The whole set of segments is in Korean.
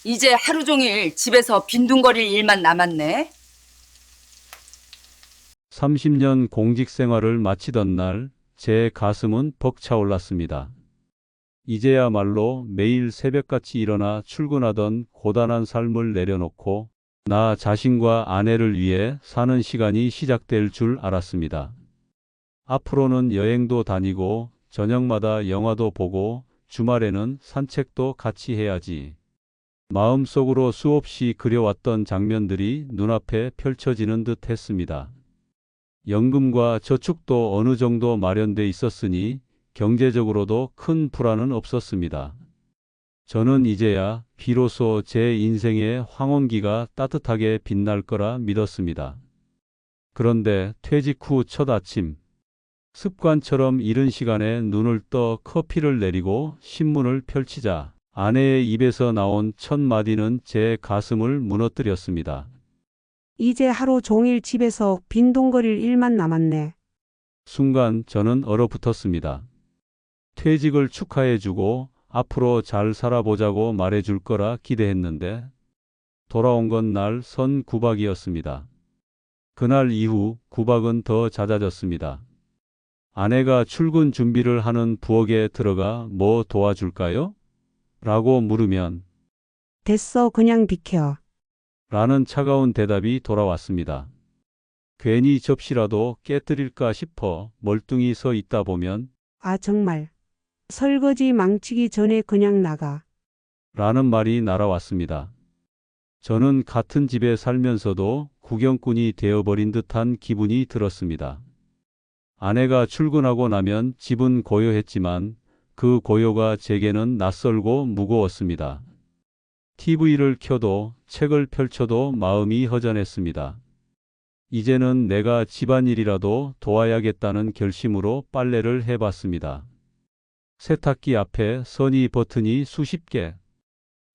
이제 하루 종일 집에서 빈둥거릴 일만 남았네. 30년 공직 생활을 마치던 날, 제 가슴은 벅차올랐습니다. 이제야말로 매일 새벽같이 일어나 출근하던 고단한 삶을 내려놓고 나 자신과 아내를 위해 사는 시간이 시작될 줄 알았습니다. 앞으로는 여행도 다니고 저녁마다 영화도 보고 주말에는 산책도 같이 해야지. 마음속으로 수없이 그려왔던 장면들이 눈앞에 펼쳐지는 듯 했습니다. 연금과 저축도 어느 정도 마련돼 있었으니 경제적으로도 큰 불안은 없었습니다. 저는 이제야 비로소 제 인생의 황혼기가 따뜻하게 빛날 거라 믿었습니다. 그런데 퇴직 후 첫 아침, 습관처럼 이른 시간에 눈을 떠 커피를 내리고 신문을 펼치자 아내의 입에서 나온 첫 마디는 제 가슴을 무너뜨렸습니다. 이제 하루 종일 집에서 빈둥거릴 일만 남았네. 순간 저는 얼어붙었습니다. 퇴직을 축하해주고 앞으로 잘 살아보자고 말해줄 거라 기대했는데 돌아온 건 날 선 구박이었습니다. 그날 이후 구박은 더 잦아졌습니다. 아내가 출근 준비를 하는 부엌에 들어가 뭐 도와줄까요? 라고 물으면 됐어, 그냥 비켜. 라는 차가운 대답이 돌아왔습니다. 괜히 접시라도 깨뜨릴까 싶어 멀뚱히 서 있다 보면 아, 정말. 설거지 망치기 전에 그냥 나가. 라는 말이 날아왔습니다. 저는 같은 집에 살면서도 구경꾼이 되어버린 듯한 기분이 들었습니다. 아내가 출근하고 나면 집은 고요했지만 그 고요가 제게는 낯설고 무거웠습니다. TV를 켜도 책을 펼쳐도 마음이 허전했습니다. 이제는 내가 집안일이라도 도와야겠다는 결심으로 빨래를 해봤습니다. 세탁기 앞에 선의 버튼이 수십 개.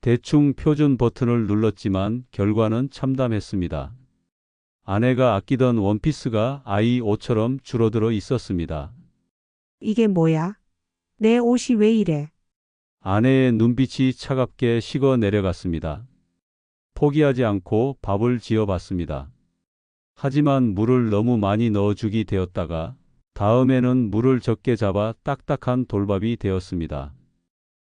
대충 표준 버튼을 눌렀지만 결과는 참담했습니다. 아내가 아끼던 원피스가 아이 옷처럼 줄어들어 있었습니다. 이게 뭐야? 내 옷이 왜 이래? 아내의 눈빛이 차갑게 식어 내려갔습니다. 포기하지 않고 밥을 지어봤습니다. 하지만 물을 너무 많이 넣어주기 되었다가 다음에는 물을 적게 잡아 딱딱한 돌밥이 되었습니다.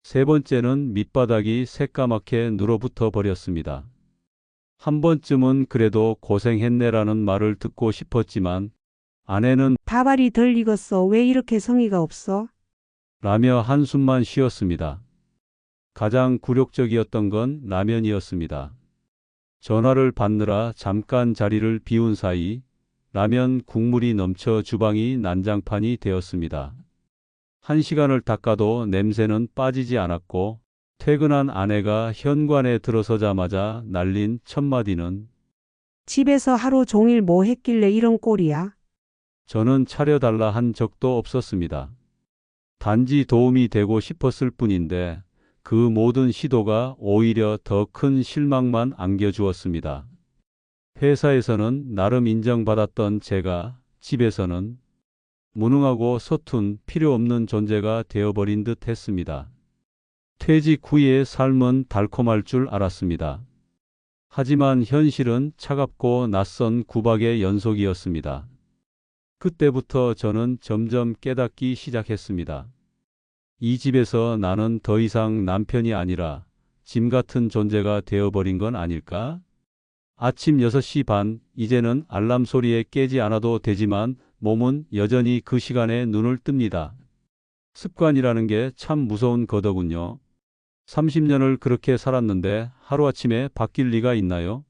세 번째는 밑바닥이 새까맣게 눌어붙어 버렸습니다. 한 번쯤은 그래도 고생했네라는 말을 듣고 싶었지만 아내는 밥알이 덜 익었어. 왜 이렇게 성의가 없어? 라며 한숨만 쉬었습니다. 가장 굴욕적이었던 건 라면이었습니다. 전화를 받느라 잠깐 자리를 비운 사이 라면 국물이 넘쳐 주방이 난장판이 되었습니다. 1시간을 닦아도 냄새는 빠지지 않았고 퇴근한 아내가 현관에 들어서자마자 날린 첫마디는 집에서 하루 종일 뭐 했길래 이런 꼴이야? 저는 차려달라 한 적도 없었습니다. 단지 도움이 되고 싶었을 뿐인데 그 모든 시도가 오히려 더 큰 실망만 안겨주었습니다. 회사에서는 나름 인정받았던 제가 집에서는 무능하고 서툰 필요 없는 존재가 되어버린 듯 했습니다. 퇴직 후의 삶은 달콤할 줄 알았습니다. 하지만 현실은 차갑고 낯선 구박의 연속이었습니다. 그때부터 저는 점점 깨닫기 시작했습니다. 이 집에서 나는 더 이상 남편이 아니라 짐 같은 존재가 되어버린 건 아닐까? 아침 6시 반, 이제는 알람 소리에 깨지 않아도 되지만 몸은 여전히 그 시간에 눈을 뜹니다. 습관이라는 게 참 무서운 거더군요. 30년을 그렇게 살았는데 하루아침에 바뀔 리가 있나요?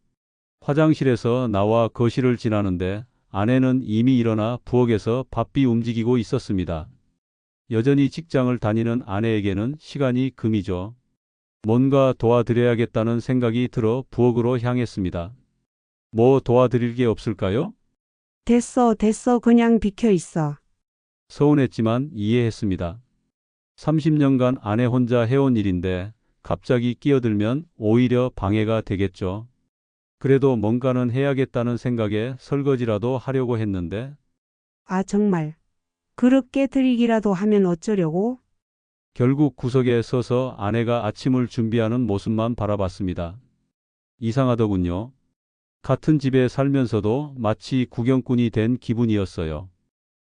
화장실에서 나와 거실을 지나는데 아내는 이미 일어나 부엌에서 바삐 움직이고 있었습니다. 여전히 직장을 다니는 아내에게는 시간이 금이죠. 뭔가 도와드려야겠다는 생각이 들어 부엌으로 향했습니다. 뭐 도와드릴 게 없을까요? 됐어, 됐어, 그냥 비켜 있어. 서운했지만 이해했습니다. 30년간 아내 혼자 해온 일인데 갑자기 끼어들면 오히려 방해가 되겠죠. 그래도 뭔가는 해야겠다는 생각에 설거지라도 하려고 했는데 아, 정말. 그릇 깨뜨리기라도 하면 어쩌려고? 결국 구석에 서서 아내가 아침을 준비하는 모습만 바라봤습니다. 이상하더군요. 같은 집에 살면서도 마치 구경꾼이 된 기분이었어요.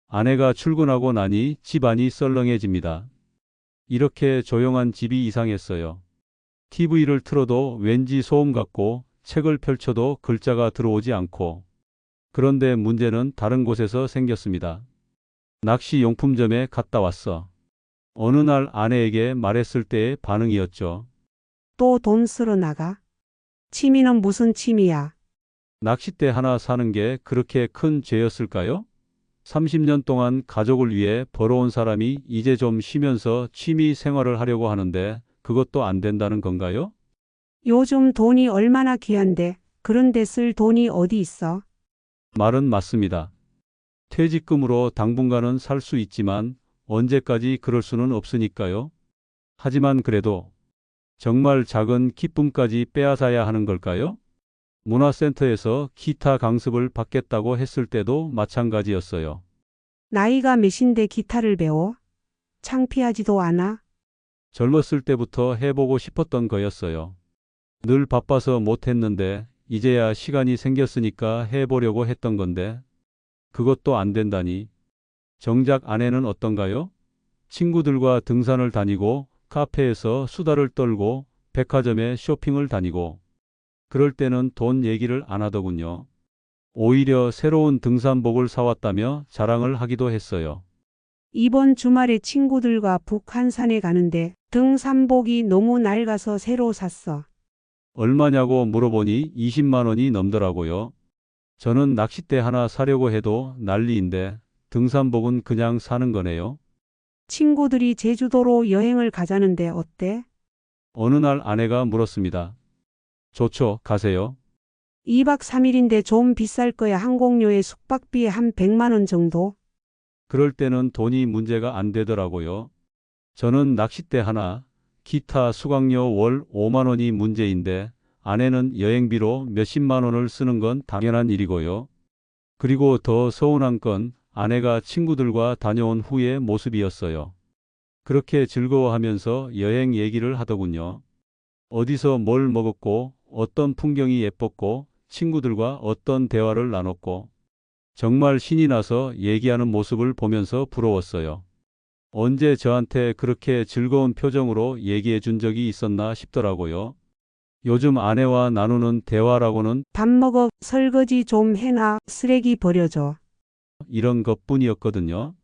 아내가 출근하고 나니 집안이 썰렁해집니다. 이렇게 조용한 집이 이상했어요. TV를 틀어도 왠지 소음 같고 책을 펼쳐도 글자가 들어오지 않고. 그런데 문제는 다른 곳에서 생겼습니다. 낚시 용품점에 갔다 왔어. 어느 날 아내에게 말했을 때의 반응이었죠. 또 돈 쓰러 나가? 취미는 무슨 취미야? 낚싯대 하나 사는 게 그렇게 큰 죄였을까요? 30년 동안 가족을 위해 벌어온 사람이 이제 좀 쉬면서 취미 생활을 하려고 하는데 그것도 안 된다는 건가요? 요즘 돈이 얼마나 귀한데 그런데 쓸 돈이 어디 있어? 말은 맞습니다. 퇴직금으로 당분간은 살 수 있지만 언제까지 그럴 수는 없으니까요. 하지만 그래도 정말 작은 기쁨까지 빼앗아야 하는 걸까요? 문화센터에서 기타 강습을 받겠다고 했을 때도 마찬가지였어요. 나이가 몇인데 기타를 배워? 창피하지도 않아? 젊었을 때부터 해보고 싶었던 거였어요. 늘 바빠서 못했는데 이제야 시간이 생겼으니까 해보려고 했던 건데 그것도 안 된다니. 정작 아내는 어떤가요? 친구들과 등산을 다니고 카페에서 수다를 떨고 백화점에 쇼핑을 다니고 그럴 때는 돈 얘기를 안 하더군요. 오히려 새로운 등산복을 사왔다며 자랑을 하기도 했어요. 이번 주말에 친구들과 북한산에 가는데 등산복이 너무 낡아서 새로 샀어. 얼마냐고 물어보니 20만 원이 넘더라고요. 저는 낚싯대 하나 사려고 해도 난리인데 등산복은 그냥 사는 거네요. 친구들이 제주도로 여행을 가자는데 어때? 어느 날 아내가 물었습니다. 좋죠, 가세요. 2박 3일인데 좀 비쌀 거야. 항공료에 숙박비에 한 100만 원 정도? 그럴 때는 돈이 문제가 안 되더라고요. 저는 낚싯대 하나, 기타 수강료 월 5만 원이 문제인데 아내는 여행비로 몇십만 원을 쓰는 건 당연한 일이고요. 그리고 더 서운한 건 아내가 친구들과 다녀온 후의 모습이었어요. 그렇게 즐거워하면서 여행 얘기를 하더군요. 어디서 뭘 먹었고 어떤 풍경이 예뻤고 친구들과 어떤 대화를 나눴고 정말 신이 나서 얘기하는 모습을 보면서 부러웠어요. 언제 저한테 그렇게 즐거운 표정으로 얘기해 준 적이 있었나 싶더라고요. 요즘 아내와 나누는 대화라고는 밥 먹어, 설거지 좀 해놔, 쓰레기 버려줘. 이런 것뿐이었거든요.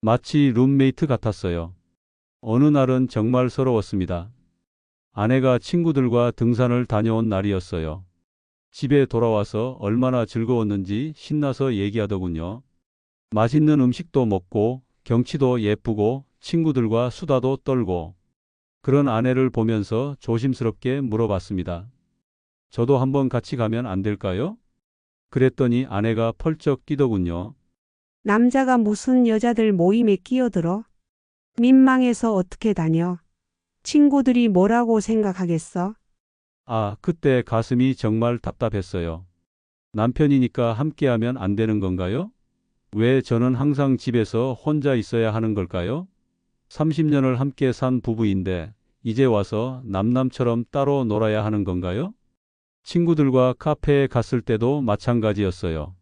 마치 룸메이트 같았어요. 어느 날은 정말 서러웠습니다. 아내가 친구들과 등산을 다녀온 날이었어요. 집에 돌아와서 얼마나 즐거웠는지 신나서 얘기하더군요. 맛있는 음식도 먹고 경치도 예쁘고 친구들과 수다도 떨고 그런 아내를 보면서 조심스럽게 물어봤습니다. 저도 한번 같이 가면 안 될까요? 그랬더니 아내가 펄쩍 뛰더군요. 남자가 무슨 여자들 모임에 끼어들어? 민망해서 어떻게 다녀? 친구들이 뭐라고 생각하겠어? 아, 그때 가슴이 정말 답답했어요. 남편이니까 함께하면 안 되는 건가요? 왜 저는 항상 집에서 혼자 있어야 하는 걸까요? 30년을 함께 산 부부인데 이제 와서 남남처럼 따로 놀아야 하는 건가요? 친구들과 카페에 갔을 때도 마찬가지였어요.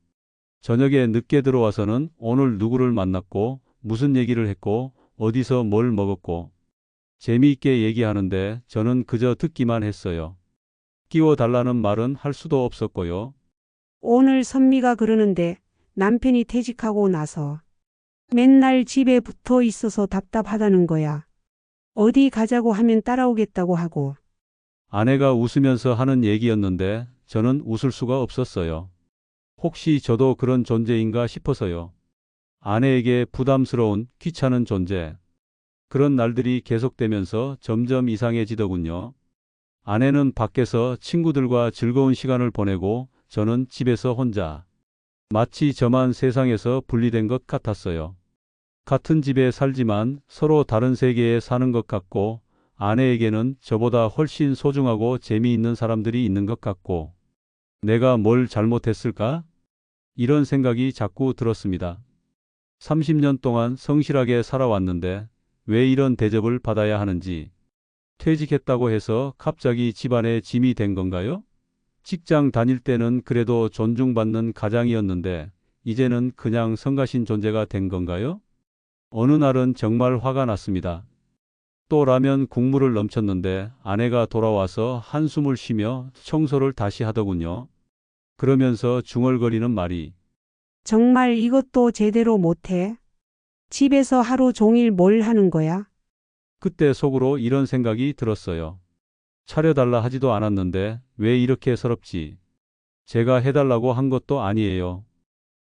저녁에 늦게 들어와서는 오늘 누구를 만났고 무슨 얘기를 했고 어디서 뭘 먹었고 재미있게 얘기하는데 저는 그저 듣기만 했어요. 끼워달라는 말은 할 수도 없었고요. 오늘 선미가 그러는데 남편이 퇴직하고 나서 맨날 집에 붙어 있어서 답답하다는 거야. 어디 가자고 하면 따라오겠다고 하고. 아내가 웃으면서 하는 얘기였는데 저는 웃을 수가 없었어요. 혹시 저도 그런 존재인가 싶어서요. 아내에게 부담스러운 귀찮은 존재. 그런 날들이 계속되면서 점점 이상해지더군요. 아내는 밖에서 친구들과 즐거운 시간을 보내고 저는 집에서 혼자. 마치 저만 세상에서 분리된 것 같았어요. 같은 집에 살지만 서로 다른 세계에 사는 것 같고 아내에게는 저보다 훨씬 소중하고 재미있는 사람들이 있는 것 같고 내가 뭘 잘못했을까? 이런 생각이 자꾸 들었습니다. 30년 동안 성실하게 살아왔는데 왜 이런 대접을 받아야 하는지. 퇴직했다고 해서 갑자기 집안의 짐이 된 건가요? 직장 다닐 때는 그래도 존중받는 가장이었는데 이제는 그냥 성가신 존재가 된 건가요? 어느 날은 정말 화가 났습니다. 또 라면 국물을 넘쳤는데 아내가 돌아와서 한숨을 쉬며 청소를 다시 하더군요. 그러면서 중얼거리는 말이 정말 이것도 제대로 못해? 집에서 하루 종일 뭘 하는 거야? 그때 속으로 이런 생각이 들었어요. 차려달라 하지도 않았는데 왜 이렇게 서럽지? 제가 해달라고 한 것도 아니에요.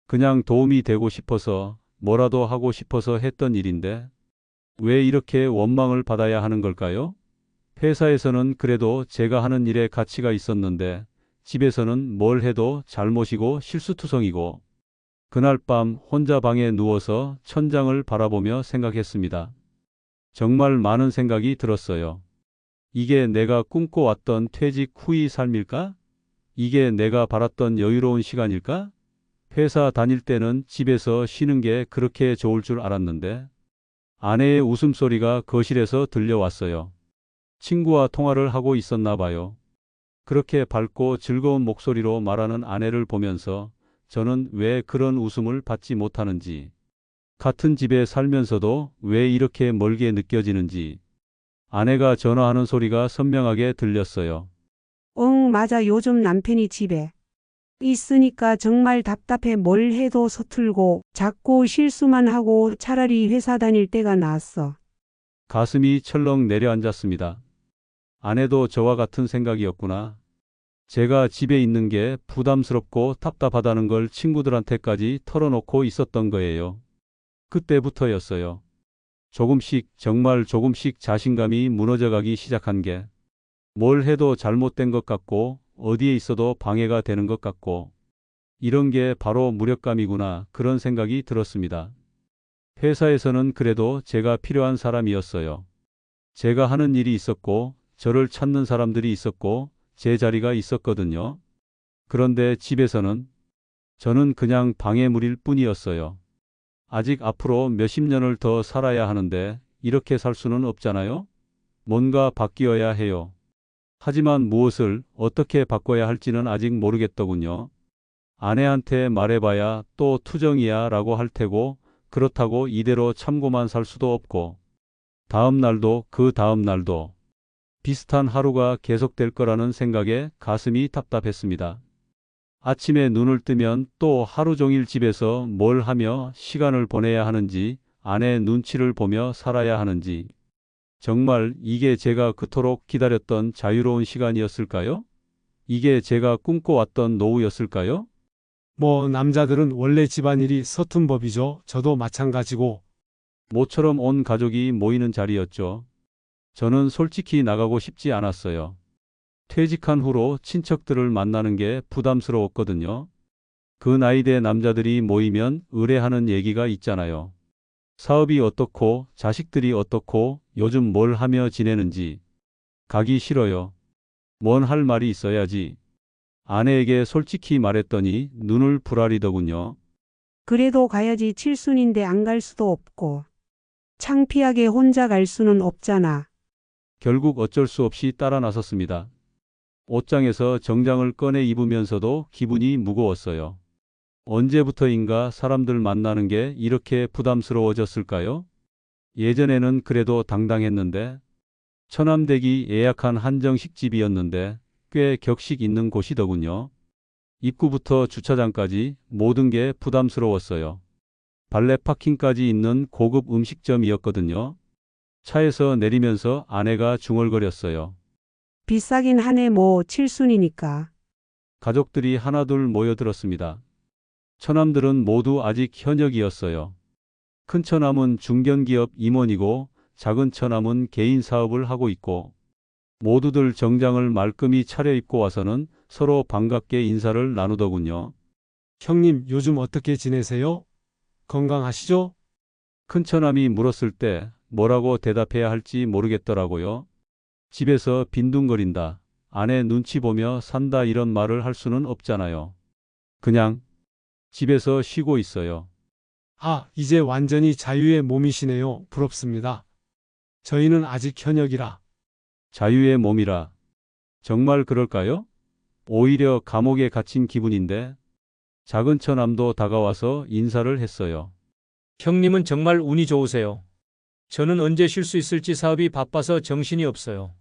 그냥 도움이 되고 싶어서 뭐라도 하고 싶어서 했던 일인데 왜 이렇게 원망을 받아야 하는 걸까요? 회사에서는 그래도 제가 하는 일에 가치가 있었는데 집에서는 뭘 해도 잘못이고 실수투성이고 그날 밤 혼자 방에 누워서 천장을 바라보며 생각했습니다. 정말 많은 생각이 들었어요. 이게 내가 꿈꿔왔던 퇴직 후의 삶일까? 이게 내가 바랐던 여유로운 시간일까? 회사 다닐 때는 집에서 쉬는 게 그렇게 좋을 줄 알았는데 아내의 웃음소리가 거실에서 들려왔어요. 친구와 통화를 하고 있었나 봐요. 그렇게 밝고 즐거운 목소리로 말하는 아내를 보면서 저는 왜 그런 웃음을 받지 못하는지, 같은 집에 살면서도 왜 이렇게 멀게 느껴지는지, 아내가 전화하는 소리가 선명하게 들렸어요. 응, 맞아. 요즘 남편이 집에 있으니까 정말 답답해. 뭘 해도 서툴고 자꾸 실수만 하고 차라리 회사 다닐 때가 나았어. 가슴이 철렁 내려앉았습니다. 아내도 저와 같은 생각이었구나. 제가 집에 있는 게 부담스럽고 답답하다는 걸 친구들한테까지 털어놓고 있었던 거예요. 그때부터였어요. 조금씩, 정말 조금씩 자신감이 무너져가기 시작한 게, 뭘 해도 잘못된 것 같고 어디에 있어도 방해가 되는 것 같고, 이런 게 바로 무력감이구나, 그런 생각이 들었습니다. 회사에서는 그래도 제가 필요한 사람이었어요. 제가 하는 일이 있었고 저를 찾는 사람들이 있었고 제 자리가 있었거든요. 그런데 집에서는 저는 그냥 방해물일 뿐이었어요. 아직 앞으로 몇십 년을 더 살아야 하는데 이렇게 살 수는 없잖아요. 뭔가 바뀌어야 해요. 하지만 무엇을 어떻게 바꿔야 할지는 아직 모르겠더군요. 아내한테 말해봐야 또 투정이야 라고 할 테고, 그렇다고 이대로 참고만 살 수도 없고, 다음 날도 그 다음 날도 비슷한 하루가 계속될 거라는 생각에 가슴이 답답했습니다. 아침에 눈을 뜨면 또 하루 종일 집에서 뭘 하며 시간을 보내야 하는지, 아내 눈치를 보며 살아야 하는지, 정말 이게 제가 그토록 기다렸던 자유로운 시간이었을까요? 이게 제가 꿈꿔왔던 노후였을까요? 뭐 남자들은 원래 집안일이 서툰 법이죠. 저도 마찬가지고. 모처럼 온 가족이 모이는 자리였죠. 저는 솔직히 나가고 싶지 않았어요. 퇴직한 후로 친척들을 만나는 게 부담스러웠거든요. 그 나이대 남자들이 모이면 의뢰하는 얘기가 있잖아요. 사업이 어떻고, 자식들이 어떻고, 요즘 뭘 하며 지내는지. 가기 싫어요. 뭔 할 말이 있어야지. 아내에게 솔직히 말했더니 눈을 부라리더군요. 그래도 가야지. 칠순인데 안 갈 수도 없고. 창피하게 혼자 갈 수는 없잖아. 결국 어쩔 수 없이 따라 나섰습니다. 옷장에서 정장을 꺼내 입으면서도 기분이 무거웠어요. 언제부터인가 사람들 만나는 게 이렇게 부담스러워졌을까요? 예전에는 그래도 당당했는데, 처남댁이 예약한 한정식집이었는데 꽤 격식 있는 곳이더군요. 입구부터 주차장까지 모든 게 부담스러웠어요. 발레 파킹까지 있는 고급 음식점이었거든요. 차에서 내리면서 아내가 중얼거렸어요. 비싸긴 하네. 뭐 칠순이니까. 가족들이 하나둘 모여들었습니다. 처남들은 모두 아직 현역이었어요. 큰 처남은 중견기업 임원이고 작은 처남은 개인 사업을 하고 있고, 모두들 정장을 말끔히 차려입고 와서는 서로 반갑게 인사를 나누더군요. 형님, 요즘 어떻게 지내세요? 건강하시죠? 큰 처남이 물었을 때 뭐라고 대답해야 할지 모르겠더라고요. 집에서 빈둥거린다, 아내 눈치 보며 산다 이런 말을 할 수는 없잖아요. 그냥 집에서 쉬고 있어요. 아, 이제 완전히 자유의 몸이시네요. 부럽습니다. 저희는 아직 현역이라. 자유의 몸이라. 정말 그럴까요? 오히려 감옥에 갇힌 기분인데 작은 처남도 다가와서 인사를 했어요. 형님은 정말 운이 좋으세요. 저는 언제 쉴 수 있을지 사업이 바빠서 정신이 없어요.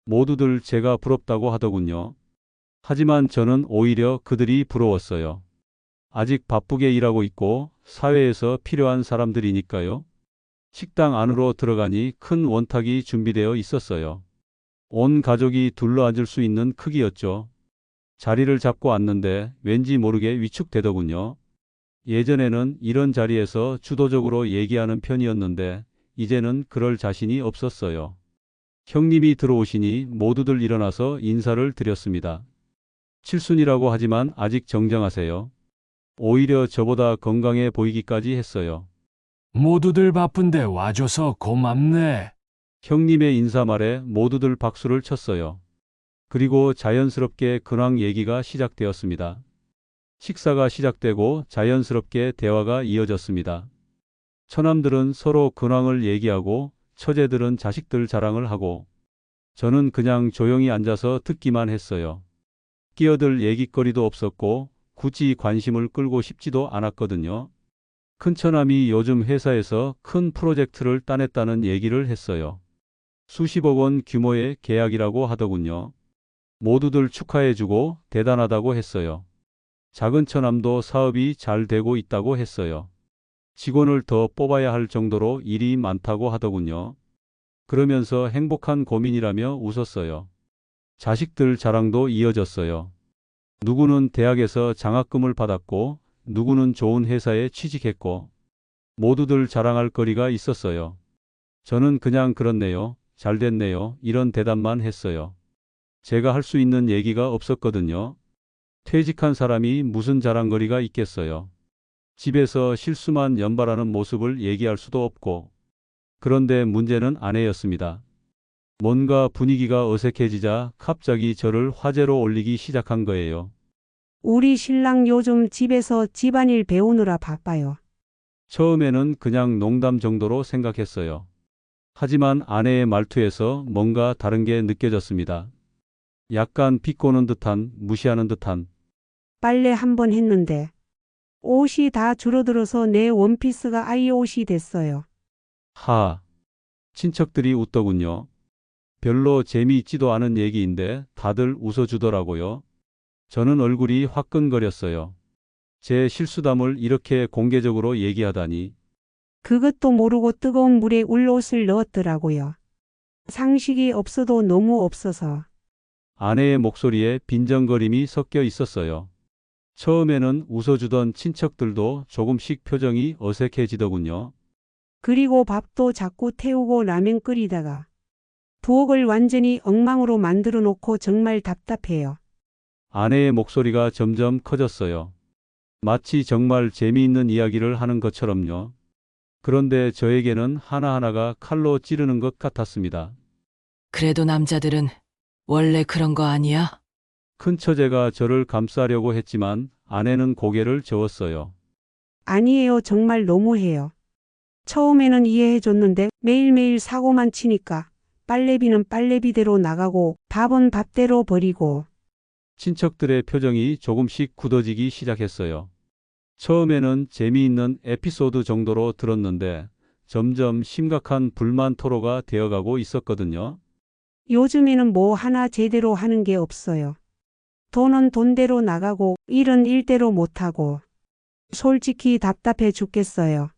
모두들 제가 부럽다고 하더군요. 하지만 저는 오히려 그들이 부러웠어요. 아직 바쁘게 일하고 있고 사회에서 필요한 사람들이니까요. 식당 안으로 들어가니 큰 원탁이 준비되어 있었어요. 온 가족이 둘러앉을 수 있는 크기였죠. 자리를 잡고 앉는데 왠지 모르게 위축되더군요. 예전에는 이런 자리에서 주도적으로 얘기하는 편이었는데 이제는 그럴 자신이 없었어요. 형님이 들어오시니 모두들 일어나서 인사를 드렸습니다. 칠순이라고 하지만 아직 정정하세요. 오히려 저보다 건강해 보이기까지 했어요. 모두들 바쁜데 와줘서 고맙네. 형님의 인사 말에 모두들 박수를 쳤어요. 그리고 자연스럽게 근황 얘기가 시작되었습니다. 식사가 시작되고 자연스럽게 대화가 이어졌습니다. 처남들은 서로 근황을 얘기하고 처제들은 자식들 자랑을 하고 저는 그냥 조용히 앉아서 듣기만 했어요. 끼어들 얘기거리도 없었고 굳이 관심을 끌고 싶지도 않았거든요. 큰처남이 요즘 회사에서 큰 프로젝트를 따냈다는 얘기를 했어요. 수십억 원 규모의 계약이라고 하더군요. 모두들 축하해주고 대단하다고 했어요. 작은 처남도 사업이 잘 되고 있다고 했어요. 직원을 더 뽑아야 할 정도로 일이 많다고 하더군요. 그러면서 행복한 고민이라며 웃었어요. 자식들 자랑도 이어졌어요. 누구는 대학에서 장학금을 받았고 누구는 좋은 회사에 취직했고 모두들 자랑할 거리가 있었어요. 저는 그냥 그렇네요. 잘 됐네요. 이런 대답만 했어요. 제가 할 수 있는 얘기가 없었거든요. 퇴직한 사람이 무슨 자랑거리가 있겠어요. 집에서 실수만 연발하는 모습을 얘기할 수도 없고. 그런데 문제는 아내였습니다. 뭔가 분위기가 어색해지자 갑자기 저를 화제로 올리기 시작한 거예요. 우리 신랑 요즘 집에서 집안일 배우느라 바빠요. 처음에는 그냥 농담 정도로 생각했어요. 하지만 아내의 말투에서 뭔가 다른 게 느껴졌습니다. 약간 비꼬는 듯한, 무시하는 듯한. 빨래 한 번 했는데 옷이 다 줄어들어서 내 원피스가 아이 옷이 됐어요. 하. 친척들이 웃더군요. 별로 재미있지도 않은 얘기인데 다들 웃어주더라고요. 저는 얼굴이 화끈거렸어요. 제 실수담을 이렇게 공개적으로 얘기하다니. 그것도 모르고 뜨거운 물에 울옷을 넣었더라고요. 상식이 없어도 너무 없어서. 아내의 목소리에 빈정거림이 섞여 있었어요. 처음에는 웃어주던 친척들도 조금씩 표정이 어색해지더군요. 그리고 밥도 자꾸 태우고 라면 끓이다가 부엌을 완전히 엉망으로 만들어 놓고 정말 답답해요. 아내의 목소리가 점점 커졌어요. 마치 정말 재미있는 이야기를 하는 것처럼요. 그런데 저에게는 하나하나가 칼로 찌르는 것 같았습니다. 그래도 남자들은 원래 그런 거 아니야? 큰 처제가 저를 감싸려고 했지만 아내는 고개를 저었어요. 아니에요. 정말 너무해요. 처음에는 이해해줬는데 매일매일 사고만 치니까 빨래비는 빨래비대로 나가고 밥은 밥대로 버리고. 친척들의 표정이 조금씩 굳어지기 시작했어요. 처음에는 재미있는 에피소드 정도로 들었는데 점점 심각한 불만 토로가 되어가고 있었거든요. 요즘에는 뭐 하나 제대로 하는 게 없어요. 돈은 돈대로 나가고 일은 일대로 못하고. 솔직히 답답해 죽겠어요.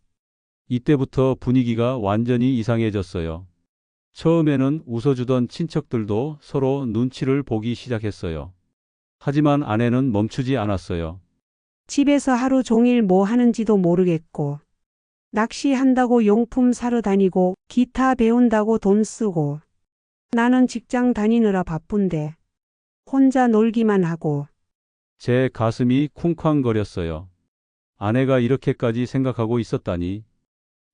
이때부터 분위기가 완전히 이상해졌어요. 처음에는 웃어주던 친척들도 서로 눈치를 보기 시작했어요. 하지만 아내는 멈추지 않았어요. 집에서 하루 종일 뭐 하는지도 모르겠고. 낚시한다고 용품 사러 다니고 기타 배운다고 돈 쓰고. 나는 직장 다니느라 바쁜데 혼자 놀기만 하고. 제 가슴이 쿵쾅거렸어요. 아내가 이렇게까지 생각하고 있었다니.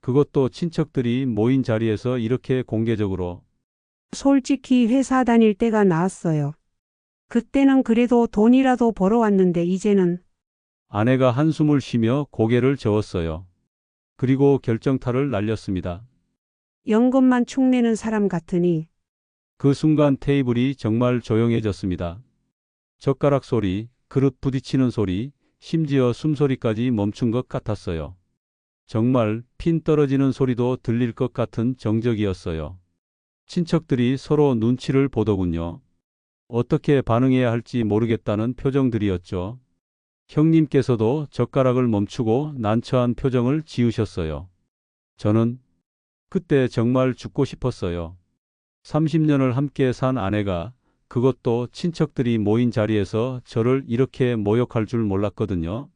그것도 친척들이 모인 자리에서 이렇게 공개적으로. 솔직히 회사 다닐 때가 나았어요. 그때는 그래도 돈이라도 벌어왔는데 이제는. 아내가 한숨을 쉬며 고개를 저었어요. 그리고 결정타를 날렸습니다. 연금만 축내는 사람 같으니 그 순간 테이블이 정말 조용해졌습니다. 젓가락 소리, 그릇 부딪히는 소리, 심지어 숨소리까지 멈춘 것 같았어요. 정말 핀 떨어지는 소리도 들릴 것 같은 정적이었어요. 친척들이 서로 눈치를 보더군요. 어떻게 반응해야 할지 모르겠다는 표정들이었죠. 형님께서도 젓가락을 멈추고 난처한 표정을 지으셨어요. 저는 그때 정말 죽고 싶었어요. 30년을 함께 산 아내가, 그것도 친척들이 모인 자리에서 저를 이렇게 모욕할 줄 몰랐거든요.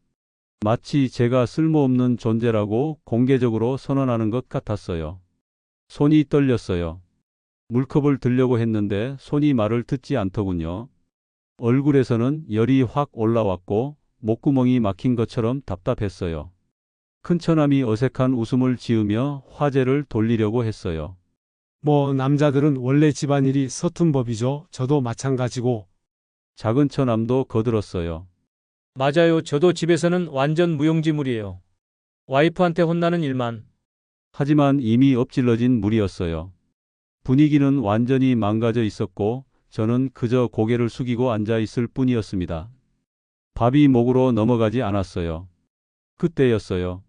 마치 제가 쓸모없는 존재라고 공개적으로 선언하는 것 같았어요. 손이 떨렸어요. 물컵을 들려고 했는데 손이 말을 듣지 않더군요. 얼굴에서는 열이 확 올라왔고 목구멍이 막힌 것처럼 답답했어요. 큰처남이 어색한 웃음을 지으며 화제를 돌리려고 했어요. 뭐 남자들은 원래 집안일이 서툰 법이죠. 저도 마찬가지고. 작은 처남도 거들었어요. 맞아요. 저도 집에서는 완전 무용지물이에요. 와이프한테 혼나는 일만. 하지만 이미 엎질러진 물이었어요. 분위기는 완전히 망가져 있었고 저는 그저 고개를 숙이고 앉아 있을 뿐이었습니다. 밥이 목으로 넘어가지 않았어요. 그때였어요.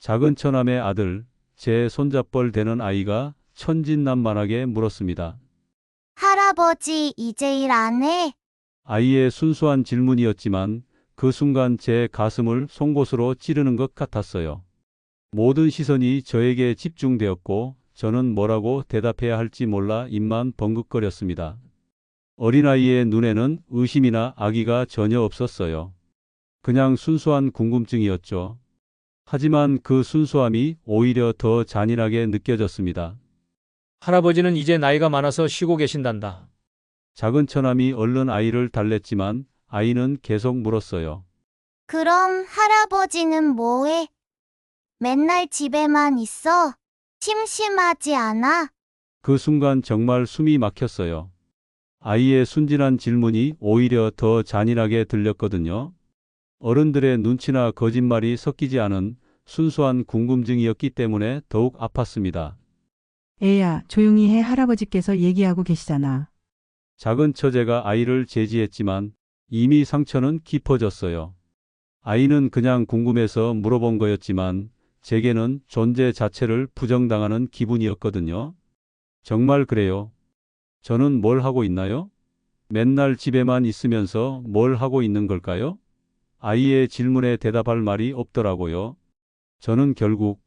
작은 처남의 아들, 제 손잡벌 되는 아이가 천진난만하게 물었습니다. 할아버지, 이제 일 안 해? 아이의 순수한 질문이었지만 그 순간 제 가슴을 송곳으로 찌르는 것 같았어요. 모든 시선이 저에게 집중되었고 저는 뭐라고 대답해야 할지 몰라 입만 벙긋거렸습니다. 어린아이의 눈에는 의심이나 악의가 전혀 없었어요. 그냥 순수한 궁금증이었죠. 하지만 그 순수함이 오히려 더 잔인하게 느껴졌습니다. 할아버지는 이제 나이가 많아서 쉬고 계신단다. 작은 처남이 얼른 아이를 달랬지만 아이는 계속 물었어요. 그럼 할아버지는 뭐해? 맨날 집에만 있어? 심심하지 않아? 그 순간 정말 숨이 막혔어요. 아이의 순진한 질문이 오히려 더 잔인하게 들렸거든요. 어른들의 눈치나 거짓말이 섞이지 않은 순수한 궁금증이었기 때문에 더욱 아팠습니다. 애야, 조용히 해. 할아버지께서 얘기하고 계시잖아. 작은 처제가 아이를 제지했지만 이미 상처는 깊어졌어요. 아이는 그냥 궁금해서 물어본 거였지만 제게는 존재 자체를 부정당하는 기분이었거든요. 정말 그래요. 저는 뭘 하고 있나요? 맨날 집에만 있으면서 뭘 하고 있는 걸까요? 아이의 질문에 대답할 말이 없더라고요. 저는 결국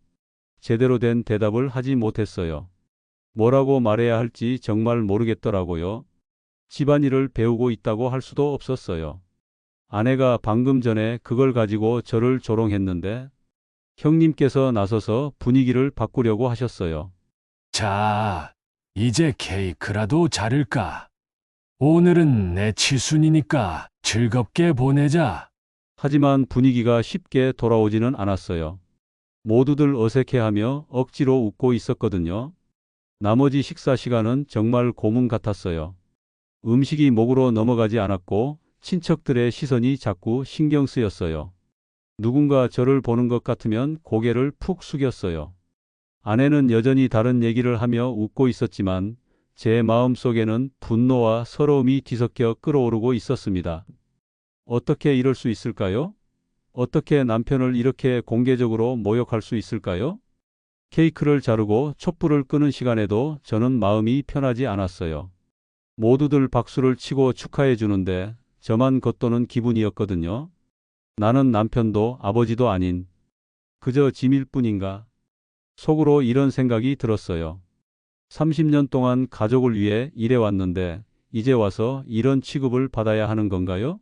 제대로 된 대답을 하지 못했어요. 뭐라고 말해야 할지 정말 모르겠더라고요. 집안일을 배우고 있다고 할 수도 없었어요. 아내가 방금 전에 그걸 가지고 저를 조롱했는데 형님께서 나서서 분위기를 바꾸려고 하셨어요. 자, 이제 케이크라도 자를까? 오늘은 내 칠순이니까 즐겁게 보내자. 하지만 분위기가 쉽게 돌아오지는 않았어요. 모두들 어색해하며 억지로 웃고 있었거든요. 나머지 식사 시간은 정말 고문 같았어요. 음식이 목으로 넘어가지 않았고 친척들의 시선이 자꾸 신경 쓰였어요. 누군가 저를 보는 것 같으면 고개를 푹 숙였어요. 아내는 여전히 다른 얘기를 하며 웃고 있었지만 제 마음속에는 분노와 서러움이 뒤섞여 끓어오르고 있었습니다. 어떻게 이럴 수 있을까요? 어떻게 남편을 이렇게 공개적으로 모욕할 수 있을까요? 케이크를 자르고 촛불을 끄는 시간에도 저는 마음이 편하지 않았어요. 모두들 박수를 치고 축하해 주는데 저만 겉도는 기분이었거든요. 나는 남편도 아버지도 아닌 그저 짐일 뿐인가? 속으로 이런 생각이 들었어요. 30년 동안 가족을 위해 일해왔는데 이제 와서 이런 취급을 받아야 하는 건가요?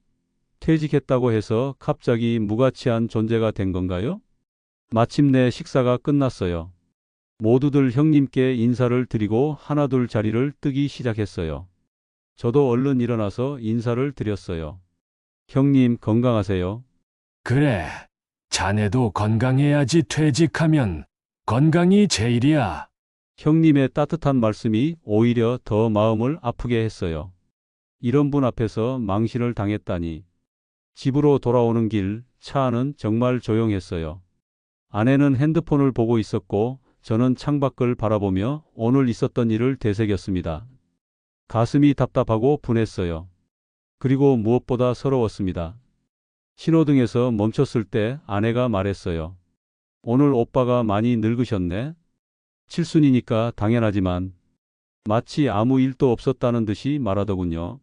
퇴직했다고 해서 갑자기 무가치한 존재가 된 건가요? 마침내 식사가 끝났어요. 모두들 형님께 인사를 드리고 하나둘 자리를 뜨기 시작했어요. 저도 얼른 일어나서 인사를 드렸어요. 형님 건강하세요. 그래, 자네도 건강해야지. 퇴직하면 건강이 제일이야. 형님의 따뜻한 말씀이 오히려 더 마음을 아프게 했어요. 이런 분 앞에서 망신을 당했다니. 집으로 돌아오는 길, 차 안은 정말 조용했어요. 아내는 핸드폰을 보고 있었고 저는 창밖을 바라보며 오늘 있었던 일을 되새겼습니다. 가슴이 답답하고 분했어요. 그리고 무엇보다 서러웠습니다. 신호등에서 멈췄을 때 아내가 말했어요. 오늘 오빠가 많이 늙으셨네. 칠순이니까 당연하지만 마치 아무 일도 없었다는 듯이 말하더군요.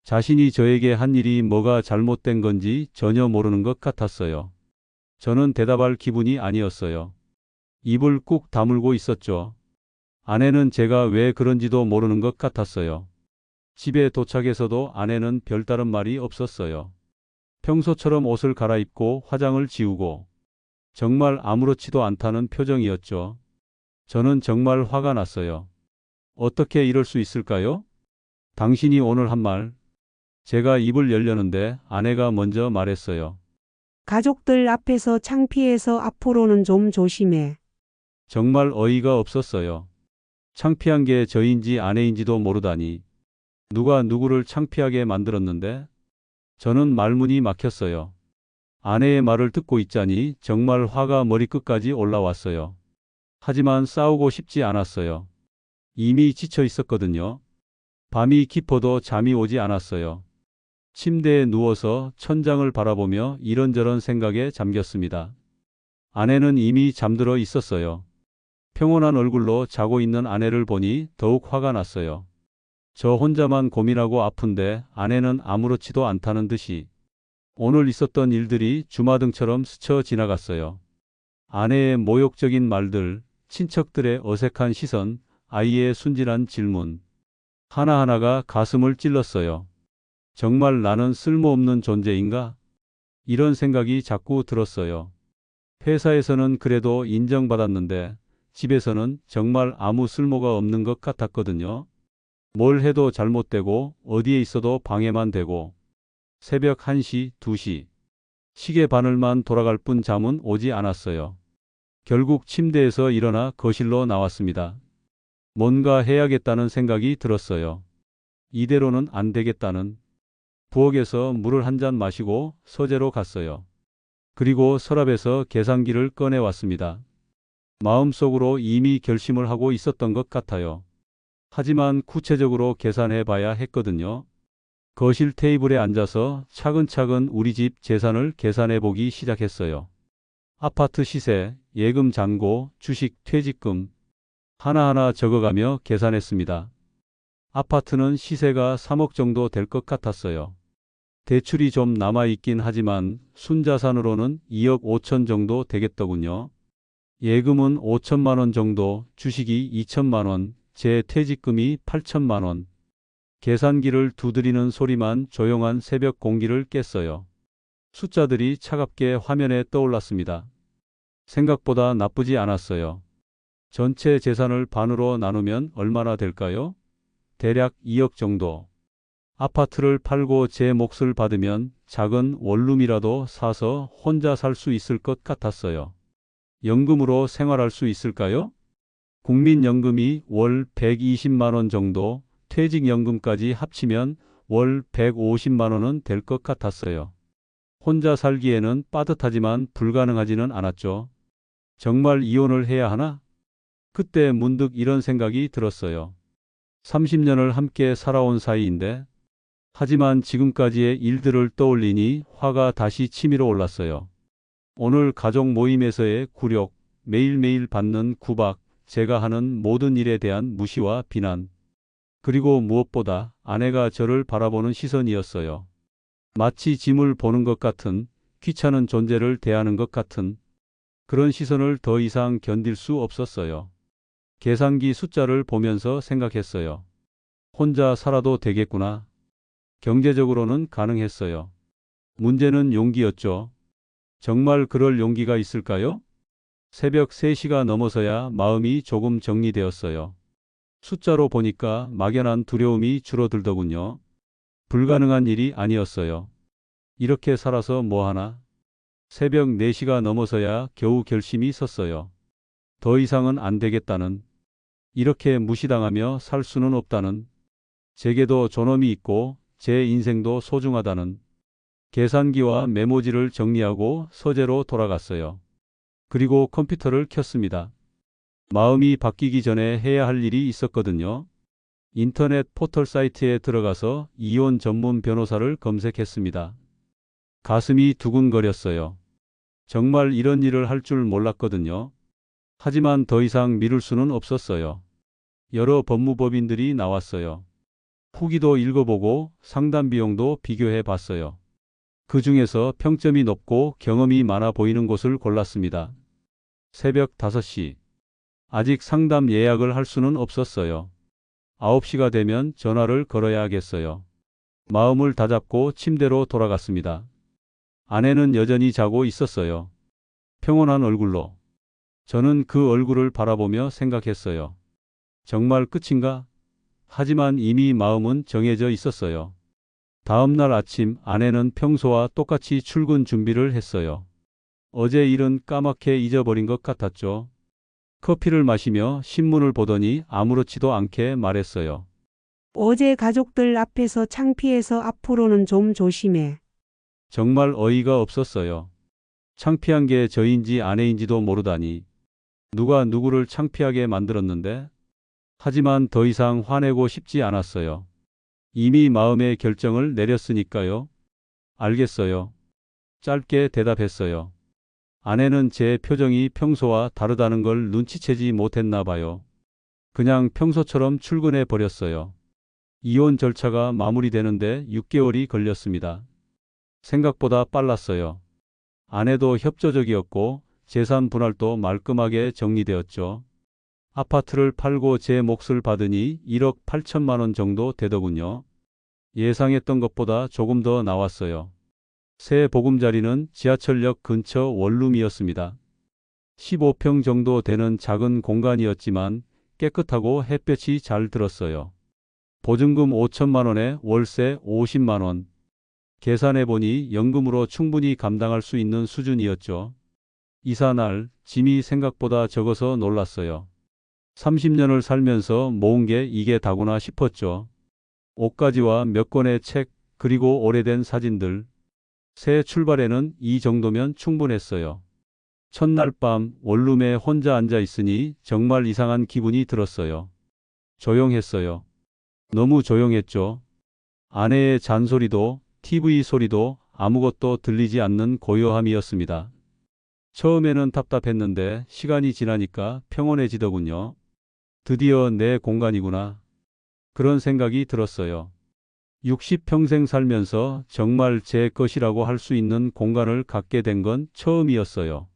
자신이 저에게 한 일이 뭐가 잘못된 건지 전혀 모르는 것 같았어요. 저는 대답할 기분이 아니었어요. 입을 꾹 다물고 있었죠. 아내는 제가 왜 그런지도 모르는 것 같았어요. 집에 도착해서도 아내는 별다른 말이 없었어요. 평소처럼 옷을 갈아입고 화장을 지우고 정말 아무렇지도 않다는 표정이었죠. 저는 정말 화가 났어요. 어떻게 이럴 수 있을까요? 당신이 오늘 한 말. 제가 입을 열려는데 아내가 먼저 말했어요. 가족들 앞에서 창피해서 앞으로는 좀 조심해. 정말 어이가 없었어요. 창피한 게 저인지 아내인지도 모르다니. 누가 누구를 창피하게 만들었는데? 저는 말문이 막혔어요. 아내의 말을 듣고 있자니 정말 화가 머리끝까지 올라왔어요. 하지만 싸우고 싶지 않았어요. 이미 지쳐 있었거든요. 밤이 깊어도 잠이 오지 않았어요. 침대에 누워서 천장을 바라보며 이런저런 생각에 잠겼습니다. 아내는 이미 잠들어 있었어요. 평온한 얼굴로 자고 있는 아내를 보니 더욱 화가 났어요. 저 혼자만 고민하고 아픈데 아내는 아무렇지도 않다는 듯이. 오늘 있었던 일들이 주마등처럼 스쳐 지나갔어요. 아내의 모욕적인 말들, 친척들의 어색한 시선, 아이의 순진한 질문. 하나하나가 가슴을 찔렀어요. 정말 나는 쓸모없는 존재인가? 이런 생각이 자꾸 들었어요. 회사에서는 그래도 인정받았는데 집에서는 정말 아무 쓸모가 없는 것 같았거든요. 뭘 해도 잘못되고 어디에 있어도 방해만 되고 새벽 1시, 2시 시계 바늘만 돌아갈 뿐 잠은 오지 않았어요. 결국 침대에서 일어나 거실로 나왔습니다. 뭔가 해야겠다는 생각이 들었어요. 이대로는 안 되겠다는. 부엌에서 물을 한 잔 마시고 서재로 갔어요. 그리고 서랍에서 계산기를 꺼내왔습니다. 마음속으로 이미 결심을 하고 있었던 것 같아요. 하지만 구체적으로 계산해 봐야 했거든요. 거실 테이블에 앉아서 차근차근 우리 집 재산을 계산해 보기 시작했어요. 아파트 시세, 예금 잔고, 주식, 퇴직금 하나하나 적어가며 계산했습니다. 아파트는 시세가 3억 정도 될 것 같았어요. 대출이 좀 남아있긴 하지만 순자산으로는 2억 5천 정도 되겠더군요. 예금은 5천만 원 정도, 주식이 2천만 원, 제 퇴직금이 8천만 원. 계산기를 두드리는 소리만 조용한 새벽 공기를 깼어요. 숫자들이 차갑게 화면에 떠올랐습니다. 생각보다 나쁘지 않았어요. 전체 재산을 반으로 나누면 얼마나 될까요? 대략 2억 정도. 아파트를 팔고 제 몫을 받으면 작은 원룸이라도 사서 혼자 살 수 있을 것 같았어요. 연금으로 생활할 수 있을까요? 국민연금이 월 120만 원 정도, 퇴직연금까지 합치면 월 150만 원은 될 것 같았어요. 혼자 살기에는 빠듯하지만 불가능하지는 않았죠. 정말 이혼을 해야 하나? 그때 문득 이런 생각이 들었어요. 30년을 함께 살아온 사이인데, 하지만 지금까지의 일들을 떠올리니 화가 다시 치밀어 올랐어요. 오늘 가족 모임에서의 굴욕, 매일매일 받는 구박, 제가 하는 모든 일에 대한 무시와 비난. 그리고 무엇보다 아내가 저를 바라보는 시선이었어요. 마치 짐을 보는 것 같은, 귀찮은 존재를 대하는 것 같은 그런 시선을 더 이상 견딜 수 없었어요. 계산기 숫자를 보면서 생각했어요. 혼자 살아도 되겠구나. 경제적으로는 가능했어요. 문제는 용기였죠. 정말 그럴 용기가 있을까요? 새벽 3시가 넘어서야 마음이 조금 정리되었어요. 숫자로 보니까 막연한 두려움이 줄어들더군요. 불가능한 일이 아니었어요. 이렇게 살아서 뭐하나? 새벽 4시가 넘어서야 겨우 결심이 섰어요. 더 이상은 안 되겠다는. 이렇게 무시당하며 살 수는 없다는. 제게도 존엄이 있고 제 인생도 소중하다는. 계산기와 메모지를 정리하고 서재로 돌아갔어요. 그리고 컴퓨터를 켰습니다. 마음이 바뀌기 전에 해야 할 일이 있었거든요. 인터넷 포털 사이트에 들어가서 이혼 전문 변호사를 검색했습니다. 가슴이 두근거렸어요. 정말 이런 일을 할 줄 몰랐거든요. 하지만 더 이상 미룰 수는 없었어요. 여러 법무법인들이 나왔어요. 후기도 읽어보고 상담 비용도 비교해 봤어요. 그 중에서 평점이 높고 경험이 많아 보이는 곳을 골랐습니다. 새벽 5시. 아직 상담 예약을 할 수는 없었어요. 9시가 되면 전화를 걸어야겠어요. 마음을 다잡고 침대로 돌아갔습니다. 아내는 여전히 자고 있었어요. 평온한 얼굴로. 저는 그 얼굴을 바라보며 생각했어요. 정말 끝인가? 하지만 이미 마음은 정해져 있었어요. 다음 날 아침 아내는 평소와 똑같이 출근 준비를 했어요. 어제 일은 까맣게 잊어버린 것 같았죠. 커피를 마시며 신문을 보더니 아무렇지도 않게 말했어요. 어제 가족들 앞에서 창피해서 앞으로는 좀 조심해. 정말 어이가 없었어요. 창피한 게 저인지 아내인지도 모르다니. 누가 누구를 창피하게 만들었는데? 하지만 더 이상 화내고 싶지 않았어요. 이미 마음의 결정을 내렸으니까요. 알겠어요. 짧게 대답했어요. 아내는 제 표정이 평소와 다르다는 걸 눈치채지 못했나 봐요. 그냥 평소처럼 출근해 버렸어요. 이혼 절차가 마무리되는데 6개월이 걸렸습니다. 생각보다 빨랐어요. 아내도 협조적이었고 재산 분할도 말끔하게 정리되었죠. 아파트를 팔고 제 몫을 받으니 1억 8천만 원 정도 되더군요. 예상했던 것보다 조금 더 나왔어요. 새 보금자리는 지하철역 근처 원룸이었습니다. 15평 정도 되는 작은 공간이었지만 깨끗하고 햇볕이 잘 들었어요. 보증금 5천만 원에 월세 50만 원. 계산해보니 연금으로 충분히 감당할 수 있는 수준이었죠. 이사 날 짐이 생각보다 적어서 놀랐어요. 30년을 살면서 모은 게 이게 다구나 싶었죠. 옷가지와 몇 권의 책, 그리고 오래된 사진들. 새 출발에는 이 정도면 충분했어요. 첫날 밤 원룸에 혼자 앉아 있으니 정말 이상한 기분이 들었어요. 조용했어요. 너무 조용했죠. 아내의 잔소리도 TV 소리도 아무것도 들리지 않는 고요함이었습니다. 처음에는 답답했는데 시간이 지나니까 평온해지더군요. 드디어 내 공간이구나. 그런 생각이 들었어요. 60평생 살면서 정말 제 것이라고 할 수 있는 공간을 갖게 된 건 처음이었어요.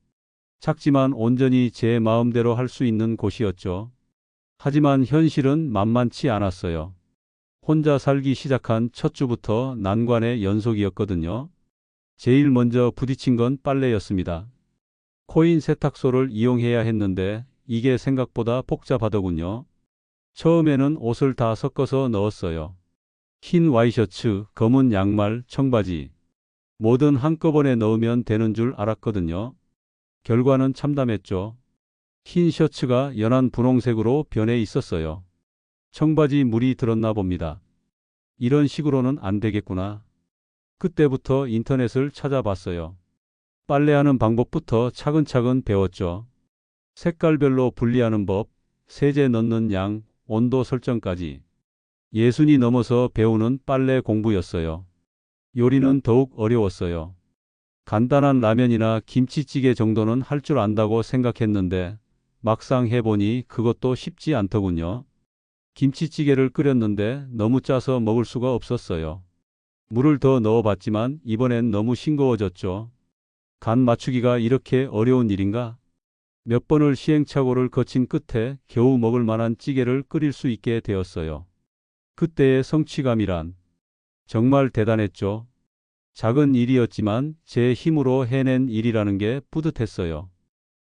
작지만 온전히 제 마음대로 할 수 있는 곳이었죠. 하지만 현실은 만만치 않았어요. 혼자 살기 시작한 첫 주부터 난관의 연속이었거든요. 제일 먼저 부딪힌 건 빨래였습니다. 코인 세탁소를 이용해야 했는데 이게 생각보다 복잡하더군요. 처음에는 옷을 다 섞어서 넣었어요. 흰 와이셔츠, 검은 양말, 청바지. 뭐든 한꺼번에 넣으면 되는 줄 알았거든요. 결과는 참담했죠. 흰 셔츠가 연한 분홍색으로 변해 있었어요. 청바지 물이 들었나 봅니다. 이런 식으로는 안 되겠구나. 그때부터 인터넷을 찾아봤어요. 빨래하는 방법부터 차근차근 배웠죠. 색깔별로 분리하는 법, 세제 넣는 양, 온도 설정까지. 예순이 넘어서 배우는 빨래 공부였어요. 요리는 더욱 어려웠어요. 간단한 라면이나 김치찌개 정도는 할 줄 안다고 생각했는데 막상 해보니 그것도 쉽지 않더군요. 김치찌개를 끓였는데 너무 짜서 먹을 수가 없었어요. 물을 더 넣어봤지만 이번엔 너무 싱거워졌죠. 간 맞추기가 이렇게 어려운 일인가? 몇 번을 시행착오를 거친 끝에 겨우 먹을 만한 찌개를 끓일 수 있게 되었어요. 그때의 성취감이란 정말 대단했죠. 작은 일이었지만 제 힘으로 해낸 일이라는 게 뿌듯했어요.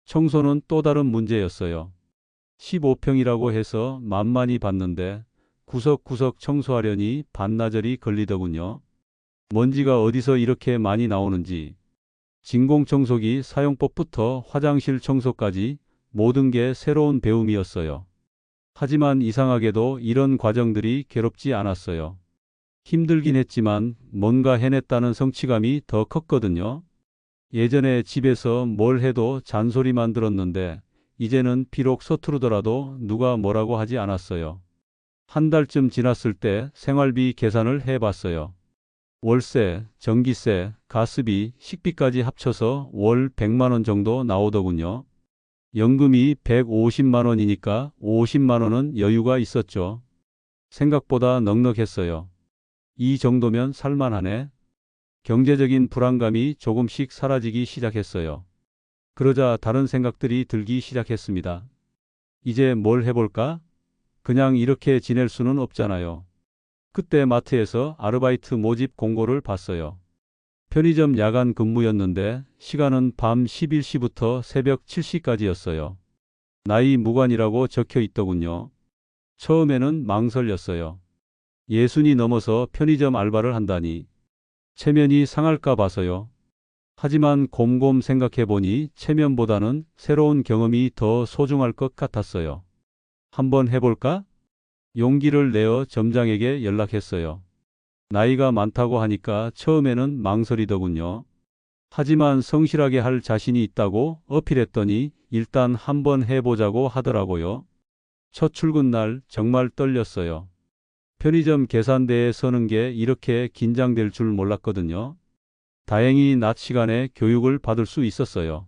청소는 또 다른 문제였어요. 15평이라고 해서 만만히 봤는데 구석구석 청소하려니 반나절이 걸리더군요. 먼지가 어디서 이렇게 많이 나오는지. 진공청소기 사용법부터 화장실 청소까지 모든 게 새로운 배움이었어요. 하지만 이상하게도 이런 과정들이 괴롭지 않았어요. 힘들긴 했지만 뭔가 해냈다는 성취감이 더 컸거든요. 예전에 집에서 뭘 해도 잔소리만 들었는데 이제는 비록 서투르더라도 누가 뭐라고 하지 않았어요. 한 달쯤 지났을 때 생활비 계산을 해봤어요. 월세, 전기세, 가스비, 식비까지 합쳐서 월 100만 원 정도 나오더군요. 연금이 150만 원이니까 50만 원은 여유가 있었죠. 생각보다 넉넉했어요. 이 정도면 살만하네. 경제적인 불안감이 조금씩 사라지기 시작했어요. 그러자 다른 생각들이 들기 시작했습니다. 이제 뭘 해볼까? 그냥 이렇게 지낼 수는 없잖아요. 그때 마트에서 아르바이트 모집 공고를 봤어요. 편의점 야간 근무였는데 시간은 밤 11시부터 새벽 7시까지였어요. 나이 무관이라고 적혀 있더군요. 처음에는 망설였어요. 60이 넘어서 편의점 알바를 한다니. 체면이 상할까 봐서요. 하지만 곰곰 생각해보니 체면보다는 새로운 경험이 더 소중할 것 같았어요. 한번 해볼까? 용기를 내어 점장에게 연락했어요. 나이가 많다고 하니까 처음에는 망설이더군요. 하지만 성실하게 할 자신이 있다고 어필했더니 일단 한번 해보자고 하더라고요. 첫 출근 날 정말 떨렸어요. 편의점 계산대에 서는 게 이렇게 긴장될 줄 몰랐거든요. 다행히 낮 시간에 교육을 받을 수 있었어요.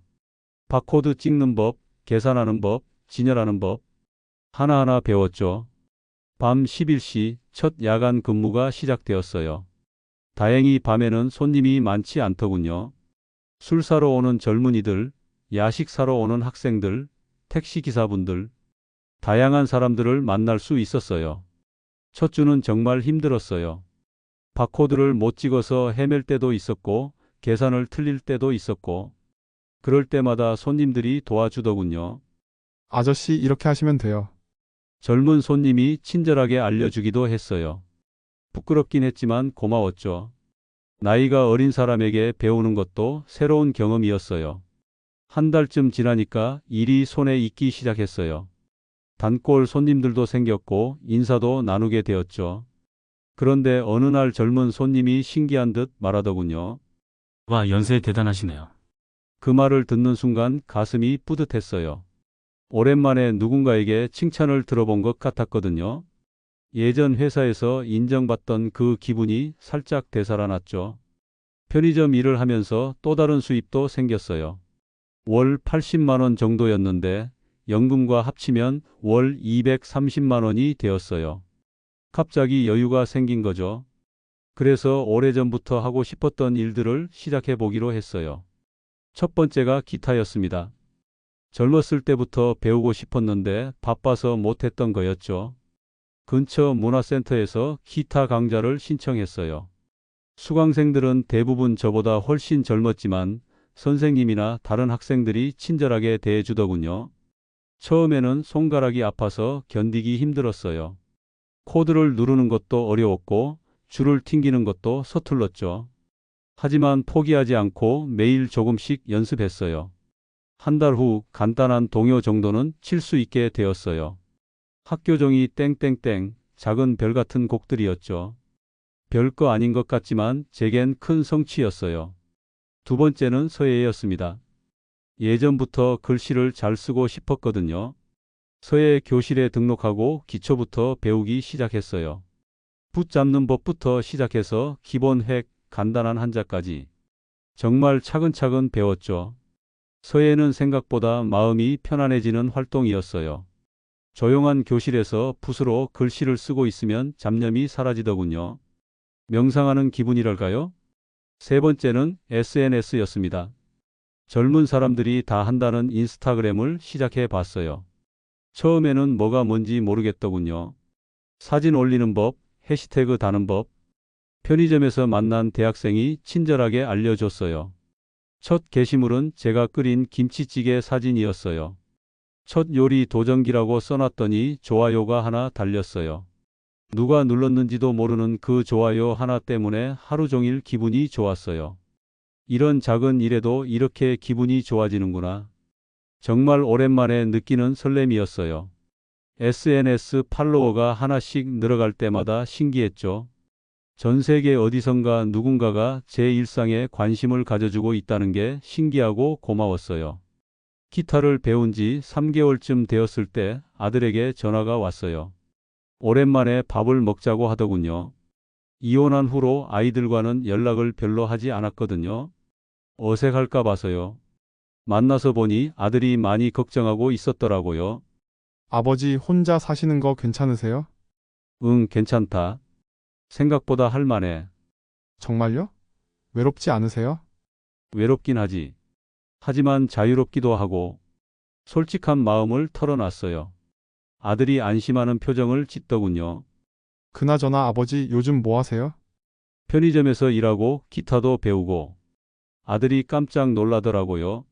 바코드 찍는 법, 계산하는 법, 진열하는 법 하나하나 배웠죠. 밤 11시 첫 야간 근무가 시작되었어요. 다행히 밤에는 손님이 많지 않더군요. 술 사러 오는 젊은이들, 야식 사러 오는 학생들, 택시기사분들, 다양한 사람들을 만날 수 있었어요. 첫 주는 정말 힘들었어요. 바코드를 못 찍어서 헤맬 때도 있었고, 계산을 틀릴 때도 있었고, 그럴 때마다 손님들이 도와주더군요. 아저씨, 이렇게 하시면 돼요. 젊은 손님이 친절하게 알려주기도 했어요. 부끄럽긴 했지만 고마웠죠. 나이가 어린 사람에게 배우는 것도 새로운 경험이었어요. 한 달쯤 지나니까 일이 손에 익기 시작했어요. 단골 손님들도 생겼고 인사도 나누게 되었죠. 그런데 어느 날 젊은 손님이 신기한 듯 말하더군요. 와, 연세 대단하시네요. 그 말을 듣는 순간 가슴이 뿌듯했어요. 오랜만에 누군가에게 칭찬을 들어본 것 같았거든요. 예전 회사에서 인정받던 그 기분이 살짝 되살아났죠. 편의점 일을 하면서 또 다른 수입도 생겼어요. 월 80만 원 정도였는데 연금과 합치면 월 230만 원이 되었어요. 갑자기 여유가 생긴 거죠. 그래서 오래전부터 하고 싶었던 일들을 시작해 보기로 했어요. 첫 번째가 기타였습니다. 젊었을 때부터 배우고 싶었는데 바빠서 못했던 거였죠. 근처 문화센터에서 기타 강좌를 신청했어요. 수강생들은 대부분 저보다 훨씬 젊었지만 선생님이나 다른 학생들이 친절하게 대해주더군요. 처음에는 손가락이 아파서 견디기 힘들었어요. 코드를 누르는 것도 어려웠고 줄을 튕기는 것도 서툴렀죠. 하지만 포기하지 않고 매일 조금씩 연습했어요. 한 달 후 간단한 동요 정도는 칠 수 있게 되었어요. 학교 종이 땡땡땡 작은 별 같은 곡들이었죠. 별거 아닌 것 같지만 제겐 큰 성취였어요. 두 번째는 서예였습니다. 예전부터 글씨를 잘 쓰고 싶었거든요. 서예 교실에 등록하고 기초부터 배우기 시작했어요. 붓 잡는 법부터 시작해서 기본 획, 간단한 한자까지. 정말 차근차근 배웠죠. 서예는 생각보다 마음이 편안해지는 활동이었어요. 조용한 교실에서 붓으로 글씨를 쓰고 있으면 잡념이 사라지더군요. 명상하는 기분이랄까요? 세 번째는 SNS였습니다. 젊은 사람들이 다 한다는 인스타그램을 시작해 봤어요. 처음에는 뭐가 뭔지 모르겠더군요. 사진 올리는 법, 해시태그 다는 법, 편의점에서 만난 대학생이 친절하게 알려줬어요. 첫 게시물은 제가 끓인 김치찌개 사진이었어요. 첫 요리 도전기라고 써놨더니 좋아요가 하나 달렸어요. 누가 눌렀는지도 모르는 그 좋아요 하나 때문에 하루 종일 기분이 좋았어요. 이런 작은 일에도 이렇게 기분이 좋아지는구나. 정말 오랜만에 느끼는 설렘이었어요. SNS 팔로워가 하나씩 늘어갈 때마다 신기했죠. 전 세계 어디선가 누군가가 제 일상에 관심을 가져주고 있다는 게 신기하고 고마웠어요. 기타를 배운 지 3개월쯤 되었을 때 아들에게 전화가 왔어요. 오랜만에 밥을 먹자고 하더군요. 이혼한 후로 아이들과는 연락을 별로 하지 않았거든요. 어색할까 봐서요. 만나서 보니 아들이 많이 걱정하고 있었더라고요. 아버지 혼자 사시는 거 괜찮으세요? 응, 괜찮다. 생각보다 할만해. 정말요? 외롭지 않으세요? 외롭긴 하지. 하지만 자유롭기도 하고 솔직한 마음을 털어놨어요. 아들이 안심하는 표정을 짓더군요. 그나저나 아버지 요즘 뭐 하세요? 편의점에서 일하고 기타도 배우고. 아들이 깜짝 놀라더라고요.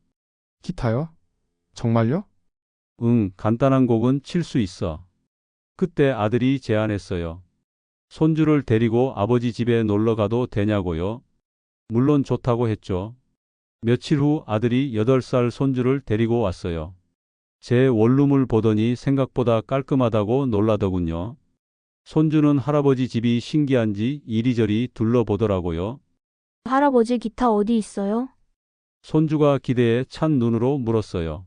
기타요? 정말요? 응, 간단한 곡은 칠 수 있어. 그때 아들이 제안했어요. 손주를 데리고 아버지 집에 놀러 가도 되냐고요. 물론 좋다고 했죠. 며칠 후 아들이 8살 손주를 데리고 왔어요. 제 원룸을 보더니 생각보다 깔끔하다고 놀라더군요. 손주는 할아버지 집이 신기한지 이리저리 둘러보더라고요. 할아버지 기타 어디 있어요? 손주가 기대에 찬 눈으로 물었어요.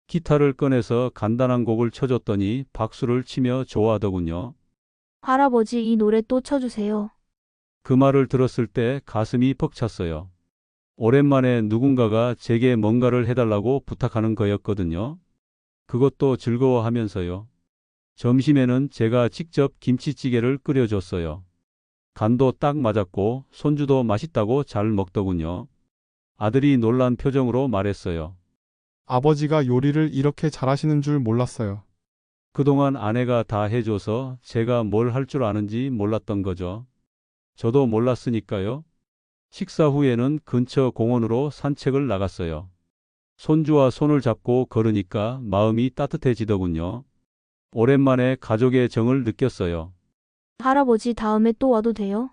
기타를 꺼내서 간단한 곡을 쳐줬더니 박수를 치며 좋아하더군요. 할아버지 이 노래 또 쳐주세요. 그 말을 들었을 때 가슴이 벅찼어요. 오랜만에 누군가가 제게 뭔가를 해달라고 부탁하는 거였거든요. 그것도 즐거워하면서요. 점심에는 제가 직접 김치찌개를 끓여줬어요. 간도 딱 맞았고 손주도 맛있다고 잘 먹더군요. 아들이 놀란 표정으로 말했어요. 아버지가 요리를 이렇게 잘하시는 줄 몰랐어요. 그동안 아내가 다 해줘서 제가 뭘 할 줄 아는지 몰랐던 거죠. 저도 몰랐으니까요. 식사 후에는 근처 공원으로 산책을 나갔어요. 손주와 손을 잡고 걸으니까 마음이 따뜻해지더군요. 오랜만에 가족의 정을 느꼈어요. 할아버지 다음에 또 와도 돼요?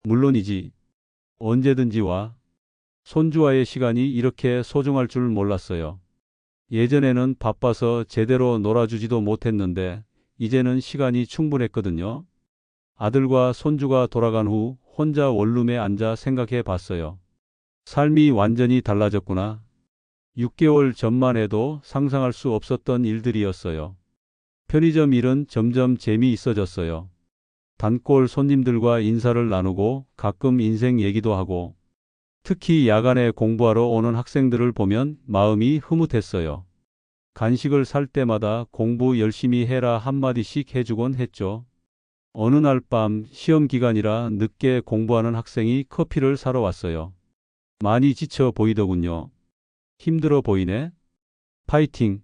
물론이지. 언제든지 와. 손주와의 시간이 이렇게 소중할 줄 몰랐어요. 예전에는 바빠서 제대로 놀아주지도 못했는데 이제는 시간이 충분했거든요. 아들과 손주가 돌아간 후 혼자 원룸에 앉아 생각해 봤어요. 삶이 완전히 달라졌구나. 6개월 전만 해도 상상할 수 없었던 일들이었어요. 편의점 일은 점점 재미있어졌어요. 단골 손님들과 인사를 나누고 가끔 인생 얘기도 하고 특히 야간에 공부하러 오는 학생들을 보면 마음이 흐뭇했어요. 간식을 살 때마다 공부 열심히 해라 한마디씩 해주곤 했죠. 어느 날 밤 시험 기간이라 늦게 공부하는 학생이 커피를 사러 왔어요. 많이 지쳐 보이더군요. 힘들어 보이네? 파이팅!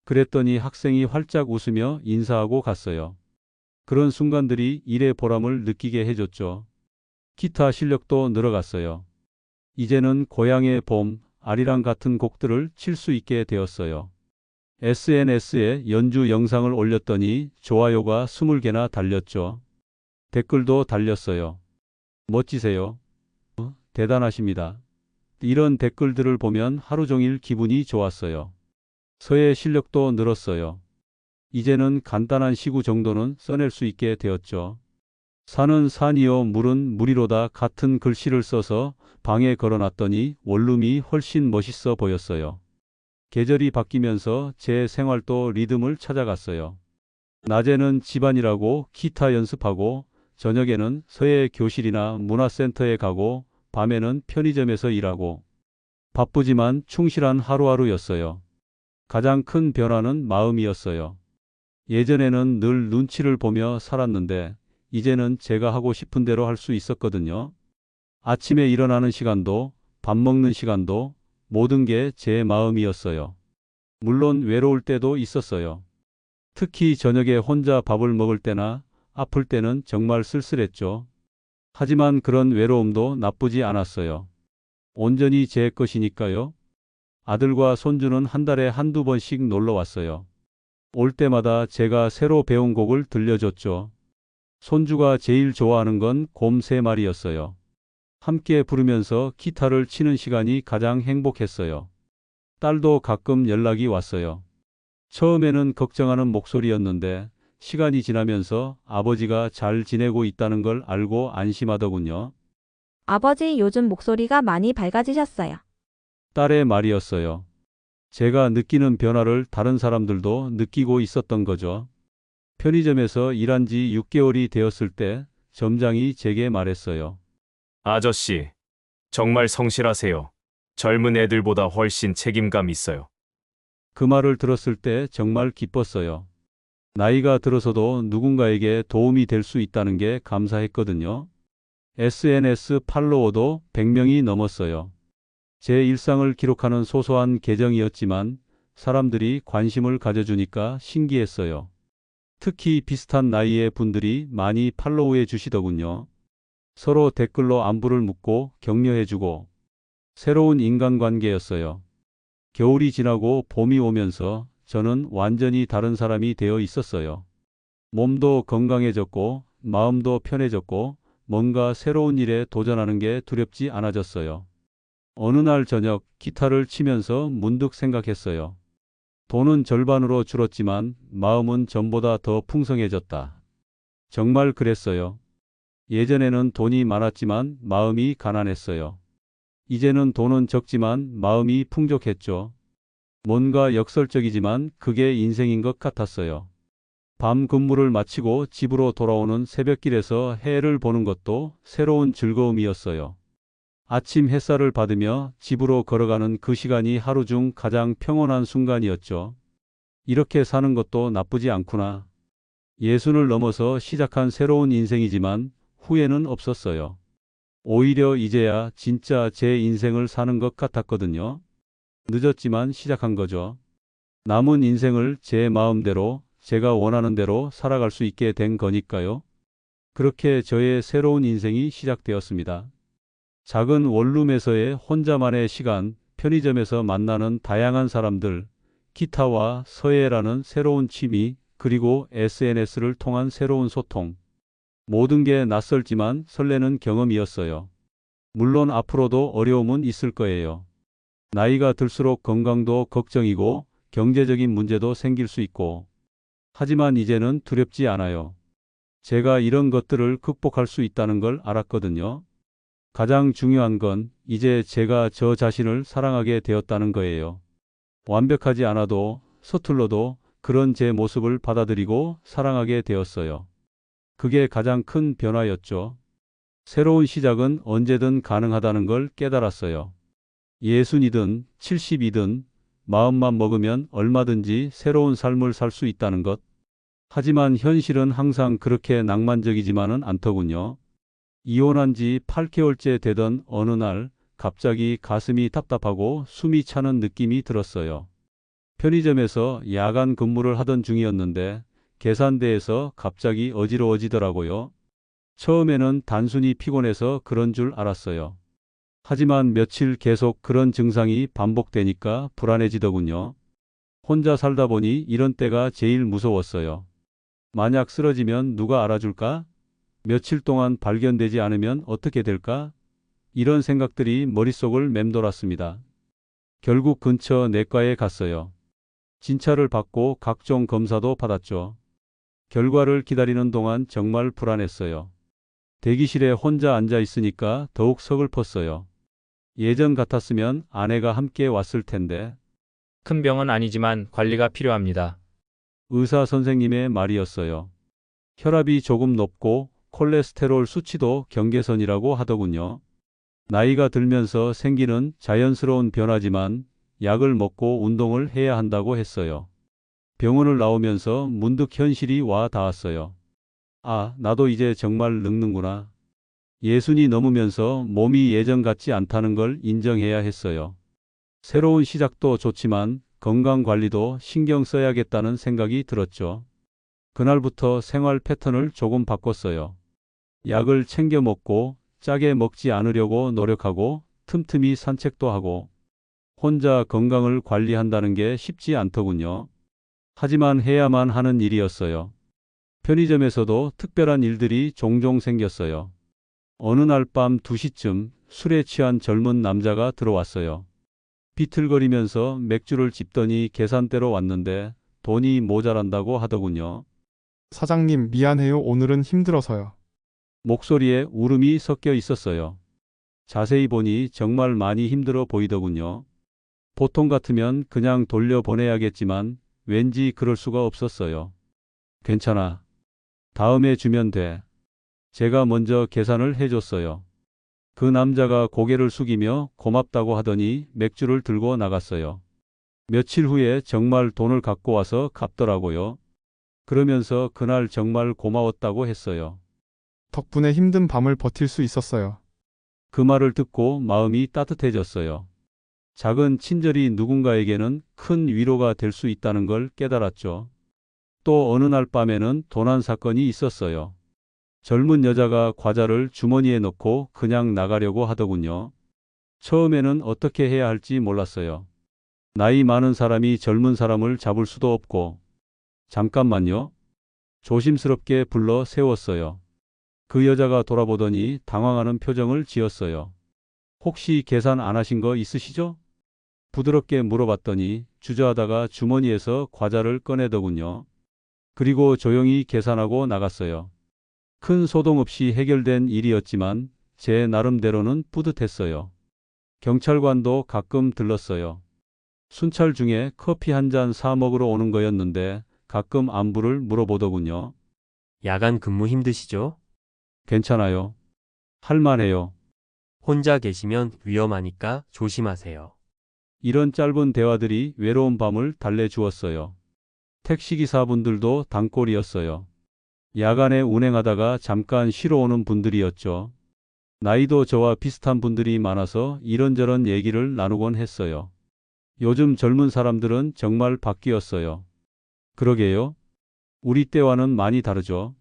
그랬더니 학생이 활짝 웃으며 인사하고 갔어요. 그런 순간들이 일의 보람을 느끼게 해줬죠. 기타 실력도 늘어갔어요. 이제는 고향의 봄, 아리랑 같은 곡들을 칠 수 있게 되었어요. SNS에 연주 영상을 올렸더니 좋아요가 20개나 달렸죠. 댓글도 달렸어요. 멋지세요. 대단하십니다. 이런 댓글들을 보면 하루 종일 기분이 좋았어요. 서예 실력도 늘었어요. 이제는 간단한 시구 정도는 써낼 수 있게 되었죠. 산은 산이요 물은 물이로다 같은 글씨를 써서 방에 걸어놨더니 원룸이 훨씬 멋있어 보였어요. 계절이 바뀌면서 제 생활도 리듬을 찾아갔어요. 낮에는 집안일하고 기타 연습하고 저녁에는 서예 교실이나 문화센터에 가고 밤에는 편의점에서 일하고 바쁘지만 충실한 하루하루였어요. 가장 큰 변화는 마음이었어요. 예전에는 늘 눈치를 보며 살았는데 이제는 제가 하고 싶은 대로 할 수 있었거든요. 아침에 일어나는 시간도 밥 먹는 시간도 모든 게 제 마음이었어요. 물론 외로울 때도 있었어요. 특히 저녁에 혼자 밥을 먹을 때나 아플 때는 정말 쓸쓸했죠. 하지만 그런 외로움도 나쁘지 않았어요. 온전히 제 것이니까요. 아들과 손주는 한 달에 한두 번씩 놀러 왔어요. 올 때마다 제가 새로 배운 곡을 들려줬죠. 손주가 제일 좋아하는 건 곰 3마리였어요. 함께 부르면서 기타를 치는 시간이 가장 행복했어요. 딸도 가끔 연락이 왔어요. 처음에는 걱정하는 목소리였는데 시간이 지나면서 아버지가 잘 지내고 있다는 걸 알고 안심하더군요. 아버지 요즘 목소리가 많이 밝아지셨어요. 딸의 말이었어요. 제가 느끼는 변화를 다른 사람들도 느끼고 있었던 거죠. 편의점에서 일한 지 6개월이 되었을 때 점장이 제게 말했어요. 아저씨, 정말 성실하세요. 젊은 애들보다 훨씬 책임감 있어요. 그 말을 들었을 때 정말 기뻤어요. 나이가 들어서도 누군가에게 도움이 될 수 있다는 게 감사했거든요. SNS 팔로워도 100명이 넘었어요. 제 일상을 기록하는 소소한 계정이었지만 사람들이 관심을 가져주니까 신기했어요. 특히 비슷한 나이의 분들이 많이 팔로우해 주시더군요. 서로 댓글로 안부를 묻고 격려해주고 새로운 인간관계였어요. 겨울이 지나고 봄이 오면서 저는 완전히 다른 사람이 되어 있었어요. 몸도 건강해졌고 마음도 편해졌고 뭔가 새로운 일에 도전하는 게 두렵지 않아졌어요. 어느 날 저녁 기타를 치면서 문득 생각했어요. 돈은 절반으로 줄었지만 마음은 전보다 더 풍성해졌다. 정말 그랬어요. 예전에는 돈이 많았지만 마음이 가난했어요. 이제는 돈은 적지만 마음이 풍족했죠. 뭔가 역설적이지만 그게 인생인 것 같았어요. 밤 근무를 마치고 집으로 돌아오는 새벽길에서 해를 보는 것도 새로운 즐거움이었어요. 아침 햇살을 받으며 집으로 걸어가는 그 시간이 하루 중 가장 평온한 순간이었죠. 이렇게 사는 것도 나쁘지 않구나. 예순을 넘어서 시작한 새로운 인생이지만 후회는 없었어요. 오히려 이제야 진짜 제 인생을 사는 것 같았거든요. 늦었지만 시작한 거죠. 남은 인생을 제 마음대로, 제가 원하는 대로 살아갈 수 있게 된 거니까요. 그렇게 저의 새로운 인생이 시작되었습니다. 작은 원룸에서의 혼자만의 시간, 편의점에서 만나는 다양한 사람들, 기타와 서예라는 새로운 취미, 그리고 SNS를 통한 새로운 소통. 모든 게 낯설지만 설레는 경험이었어요. 물론 앞으로도 어려움은 있을 거예요. 나이가 들수록 건강도 걱정이고 경제적인 문제도 생길 수 있고. 하지만 이제는 두렵지 않아요. 제가 이런 것들을 극복할 수 있다는 걸 알았거든요. 가장 중요한 건 이제 제가 저 자신을 사랑하게 되었다는 거예요. 완벽하지 않아도 서툴러도 그런 제 모습을 받아들이고 사랑하게 되었어요. 그게 가장 큰 변화였죠. 새로운 시작은 언제든 가능하다는 걸 깨달았어요. 60이든 70이든 마음만 먹으면 얼마든지 새로운 삶을 살 수 있다는 것. 하지만 현실은 항상 그렇게 낭만적이지만은 않더군요. 이혼한 지 8개월째 되던 어느 날 갑자기 가슴이 답답하고 숨이 차는 느낌이 들었어요. 편의점에서 야간 근무를 하던 중이었는데 계산대에서 갑자기 어지러워지더라고요. 처음에는 단순히 피곤해서 그런 줄 알았어요. 하지만 며칠 계속 그런 증상이 반복되니까 불안해지더군요. 혼자 살다 보니 이런 때가 제일 무서웠어요. 만약 쓰러지면 누가 알아줄까? 며칠 동안 발견되지 않으면 어떻게 될까? 이런 생각들이 머릿속을 맴돌았습니다. 결국 근처 내과에 갔어요. 진찰을 받고 각종 검사도 받았죠. 결과를 기다리는 동안 정말 불안했어요. 대기실에 혼자 앉아 있으니까 더욱 서글펐어요. 예전 같았으면 아내가 함께 왔을 텐데. 큰 병은 아니지만 관리가 필요합니다. 의사 선생님의 말이었어요. 혈압이 조금 높고 콜레스테롤 수치도 경계선이라고 하더군요. 나이가 들면서 생기는 자연스러운 변화지만 약을 먹고 운동을 해야 한다고 했어요. 병원을 나오면서 문득 현실이 와 닿았어요. 아, 나도 이제 정말 늙는구나. 60이 넘으면서 몸이 예전 같지 않다는 걸 인정해야 했어요. 새로운 시작도 좋지만 건강 관리도 신경 써야겠다는 생각이 들었죠. 그날부터 생활 패턴을 조금 바꿨어요. 약을 챙겨 먹고 짜게 먹지 않으려고 노력하고 틈틈이 산책도 하고. 혼자 건강을 관리한다는 게 쉽지 않더군요. 하지만 해야만 하는 일이었어요. 편의점에서도 특별한 일들이 종종 생겼어요. 어느 날 밤 2시쯤 술에 취한 젊은 남자가 들어왔어요. 비틀거리면서 맥주를 집더니 계산대로 왔는데 돈이 모자란다고 하더군요. 사장님, 미안해요. 오늘은 힘들어서요. 목소리에 울음이 섞여 있었어요. 자세히 보니 정말 많이 힘들어 보이더군요. 보통 같으면 그냥 돌려보내야겠지만 왠지 그럴 수가 없었어요. 괜찮아. 다음에 주면 돼. 제가 먼저 계산을 해줬어요. 그 남자가 고개를 숙이며 고맙다고 하더니 맥주를 들고 나갔어요. 며칠 후에 정말 돈을 갖고 와서 갚더라고요. 그러면서 그날 정말 고마웠다고 했어요. 덕분에 힘든 밤을 버틸 수 있었어요. 그 말을 듣고 마음이 따뜻해졌어요. 작은 친절이 누군가에게는 큰 위로가 될 수 있다는 걸 깨달았죠. 또 어느 날 밤에는 도난 사건이 있었어요. 젊은 여자가 과자를 주머니에 넣고 그냥 나가려고 하더군요. 처음에는 어떻게 해야 할지 몰랐어요. 나이 많은 사람이 젊은 사람을 잡을 수도 없고. 잠깐만요. 조심스럽게 불러 세웠어요. 그 여자가 돌아보더니 당황하는 표정을 지었어요. 혹시 계산 안 하신 거 있으시죠? 부드럽게 물어봤더니 주저하다가 주머니에서 과자를 꺼내더군요. 그리고 조용히 계산하고 나갔어요. 큰 소동 없이 해결된 일이었지만 제 나름대로는 뿌듯했어요. 경찰관도 가끔 들렀어요. 순찰 중에 커피 한 잔 사 먹으러 오는 거였는데 가끔 안부를 물어보더군요. 야간 근무 힘드시죠? 괜찮아요. 할만해요. 혼자 계시면 위험하니까 조심하세요. 이런 짧은 대화들이 외로운 밤을 달래주었어요. 택시기사분들도 단골이었어요. 야간에 운행하다가 잠깐 쉬러 오는 분들이었죠. 나이도 저와 비슷한 분들이 많아서 이런저런 얘기를 나누곤 했어요. 요즘 젊은 사람들은 정말 바뀌었어요. 그러게요. 우리 때와는 많이 다르죠.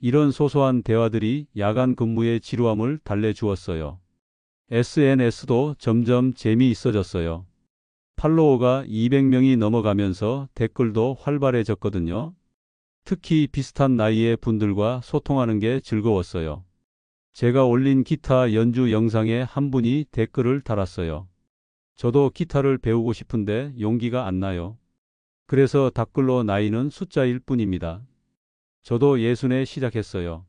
이런 소소한 대화들이 야간 근무의 지루함을 달래주었어요. SNS도 점점 재미있어졌어요. 팔로워가 200명이 넘어가면서 댓글도 활발해졌거든요. 특히 비슷한 나이의 분들과 소통하는 게 즐거웠어요. 제가 올린 기타 연주 영상에 한 분이 댓글을 달았어요. 저도 기타를 배우고 싶은데 용기가 안 나요. 그래서 댓글로 나이는 숫자일 뿐입니다. 저도 예순에 시작했어요.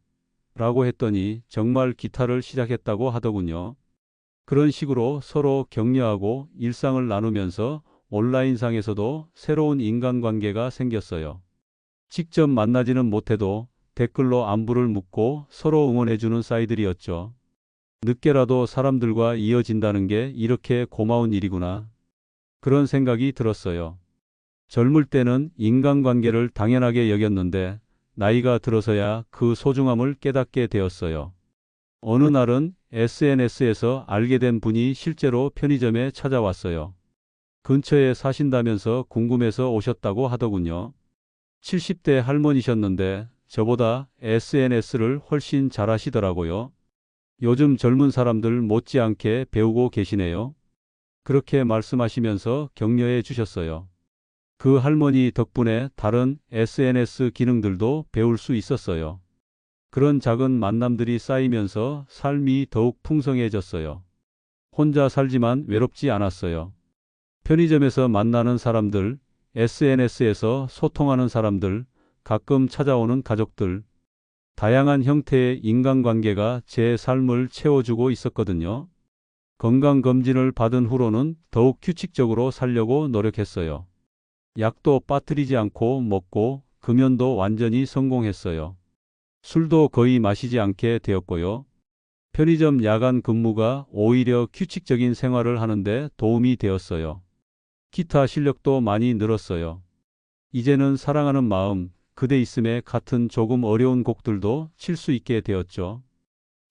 라고 했더니 정말 기타를 시작했다고 하더군요. 그런 식으로 서로 격려하고 일상을 나누면서 온라인상에서도 새로운 인간관계가 생겼어요. 직접 만나지는 못해도 댓글로 안부를 묻고 서로 응원해주는 사이들이었죠. 늦게라도 사람들과 이어진다는 게 이렇게 고마운 일이구나. 그런 생각이 들었어요. 젊을 때는 인간관계를 당연하게 여겼는데 나이가 들어서야 그 소중함을 깨닫게 되었어요. 어느 날은 SNS에서 알게 된 분이 실제로 편의점에 찾아왔어요. 근처에 사신다면서 궁금해서 오셨다고 하더군요. 70대 할머니셨는데 저보다 SNS를 훨씬 잘하시더라고요. 요즘 젊은 사람들 못지않게 배우고 계시네요. 그렇게 말씀하시면서 격려해 주셨어요. 그 할머니 덕분에 다른 SNS 기능들도 배울 수 있었어요. 그런 작은 만남들이 쌓이면서 삶이 더욱 풍성해졌어요. 혼자 살지만 외롭지 않았어요. 편의점에서 만나는 사람들, SNS에서 소통하는 사람들, 가끔 찾아오는 가족들, 다양한 형태의 인간관계가 제 삶을 채워주고 있었거든요. 건강검진을 받은 후로는 더욱 규칙적으로 살려고 노력했어요. 약도 빠뜨리지 않고 먹고 금연도 완전히 성공했어요. 술도 거의 마시지 않게 되었고요. 편의점 야간 근무가 오히려 규칙적인 생활을 하는데 도움이 되었어요. 기타 실력도 많이 늘었어요. 이제는 사랑하는 마음, 그대 있음에 같은 조금 어려운 곡들도 칠 수 있게 되었죠.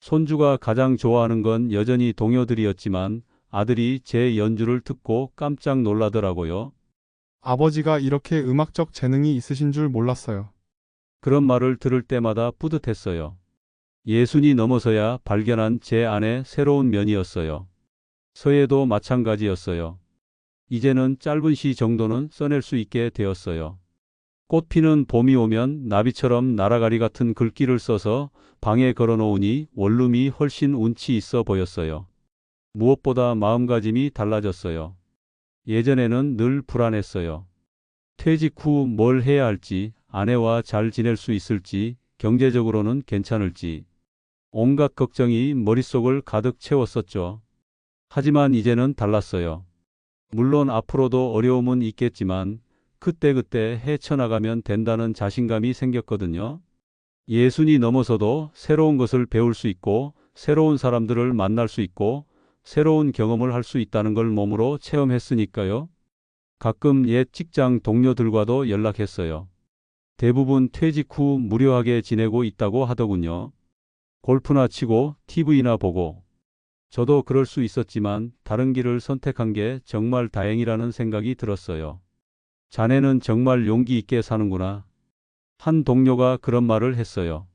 손주가 가장 좋아하는 건 여전히 동요들이었지만 아들이 제 연주를 듣고 깜짝 놀라더라고요. 아버지가 이렇게 음악적 재능이 있으신 줄 몰랐어요. 그런 말을 들을 때마다 뿌듯했어요. 예순이 넘어서야 발견한 제 안의 새로운 면이었어요. 서예도 마찬가지였어요. 이제는 짧은 시 정도는 써낼 수 있게 되었어요. 꽃피는 봄이 오면 나비처럼 날아가리 같은 글귀를 써서 방에 걸어놓으니 원룸이 훨씬 운치 있어 보였어요. 무엇보다 마음가짐이 달라졌어요. 예전에는 늘 불안했어요. 퇴직 후 뭘 해야 할지, 아내와 잘 지낼 수 있을지, 경제적으로는 괜찮을지. 온갖 걱정이 머릿속을 가득 채웠었죠. 하지만 이제는 달랐어요. 물론 앞으로도 어려움은 있겠지만 그때그때 헤쳐나가면 된다는 자신감이 생겼거든요. 예순이 넘어서도 새로운 것을 배울 수 있고 새로운 사람들을 만날 수 있고 새로운 경험을 할 수 있다는 걸 몸으로 체험했으니까요. 가끔 옛 직장 동료들과도 연락했어요. 대부분 퇴직 후 무료하게 지내고 있다고 하더군요. 골프나 치고 TV나 보고. 저도 그럴 수 있었지만 다른 길을 선택한 게 정말 다행이라는 생각이 들었어요. 자네는 정말 용기 있게 사는구나. 한 동료가 그런 말을 했어요.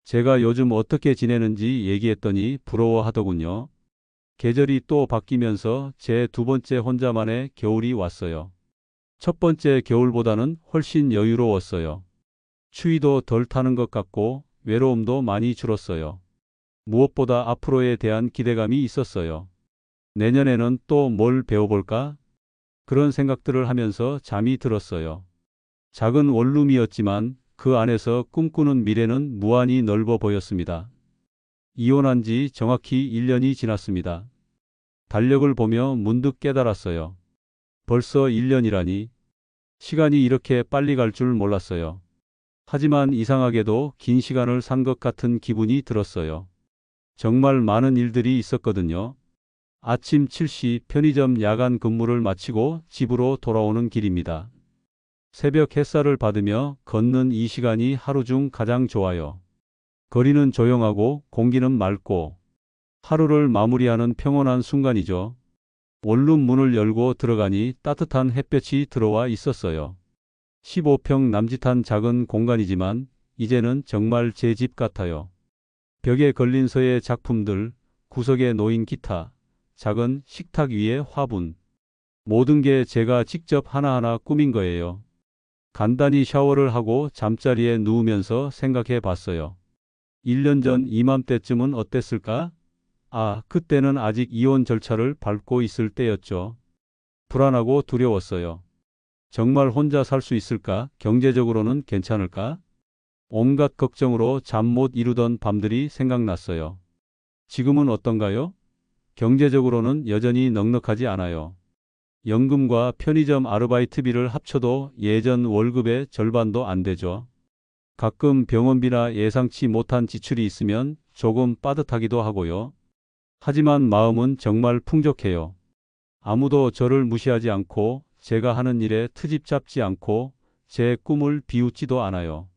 제가 요즘 어떻게 지내는지 얘기했더니 부러워하더군요. 계절이 또 바뀌면서 제 두 번째 혼자만의 겨울이 왔어요. 첫 번째 겨울보다는 훨씬 여유로웠어요. 추위도 덜 타는 것 같고 외로움도 많이 줄었어요. 무엇보다 앞으로에 대한 기대감이 있었어요. 내년에는 또 뭘 배워볼까? 그런 생각들을 하면서 잠이 들었어요. 작은 원룸이었지만 그 안에서 꿈꾸는 미래는 무한히 넓어 보였습니다. 이혼한 지 정확히 1년이 지났습니다. 달력을 보며 문득 깨달았어요. 벌써 1년이라니. 시간이 이렇게 빨리 갈 줄 몰랐어요. 하지만 이상하게도 긴 시간을 산 것 같은 기분이 들었어요. 정말 많은 일들이 있었거든요. 아침 7시 편의점 야간 근무를 마치고 집으로 돌아오는 길입니다. 새벽 햇살을 받으며 걷는 이 시간이 하루 중 가장 좋아요. 거리는 조용하고 공기는 맑고 하루를 마무리하는 평온한 순간이죠. 원룸 문을 열고 들어가니 따뜻한 햇볕이 들어와 있었어요. 15평 남짓한 작은 공간이지만 이제는 정말 제 집 같아요. 벽에 걸린 서예 작품들, 구석에 놓인 기타, 작은 식탁 위에 화분. 모든 게 제가 직접 하나하나 꾸민 거예요. 간단히 샤워를 하고 잠자리에 누우면서 생각해 봤어요. 1년 전 이맘때쯤은 어땠을까? 그때는 아직 이혼 절차를 밟고 있을 때였죠. 불안하고 두려웠어요. 정말 혼자 살 수 있을까? 경제적으로는 괜찮을까? 온갖 걱정으로 잠 못 이루던 밤들이 생각났어요. 지금은 어떤가요? 경제적으로는 여전히 넉넉하지 않아요. 연금과 편의점 아르바이트비를 합쳐도 예전 월급의 절반도 안 되죠. 가끔 병원비나 예상치 못한 지출이 있으면 조금 빠듯하기도 하고요. 하지만 마음은 정말 풍족해요. 아무도 저를 무시하지 않고 제가 하는 일에 트집 잡지 않고 제 꿈을 비웃지도 않아요.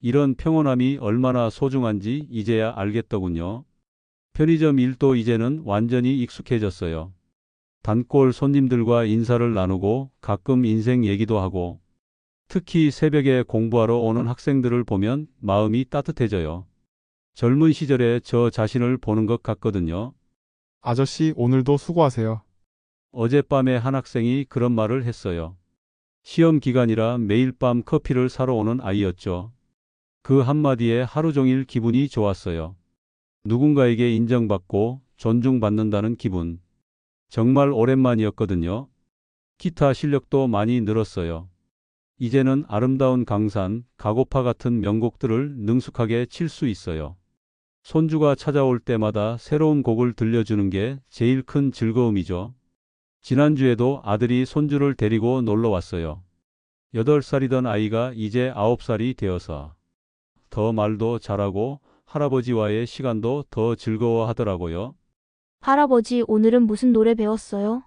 이런 평온함이 얼마나 소중한지 이제야 알겠더군요. 편의점 일도 이제는 완전히 익숙해졌어요. 단골 손님들과 인사를 나누고 가끔 인생 얘기도 하고 특히 새벽에 공부하러 오는 학생들을 보면 마음이 따뜻해져요. 젊은 시절에 저 자신을 보는 것 같거든요. 아저씨, 오늘도 수고하세요. 어젯밤에 한 학생이 그런 말을 했어요. 시험 기간이라 매일 밤 커피를 사러 오는 아이였죠. 그 한마디에 하루 종일 기분이 좋았어요. 누군가에게 인정받고 존중받는다는 기분. 정말 오랜만이었거든요. 기타 실력도 많이 늘었어요. 이제는 아름다운 강산, 가고파 같은 명곡들을 능숙하게 칠 수 있어요. 손주가 찾아올 때마다 새로운 곡을 들려주는 게 제일 큰 즐거움이죠. 지난주에도 아들이 손주를 데리고 놀러 왔어요. 8살이던 아이가 이제 9살이 되어서 더 말도 잘하고 할아버지와의 시간도 더 즐거워하더라고요. 할아버지, 오늘은 무슨 노래 배웠어요?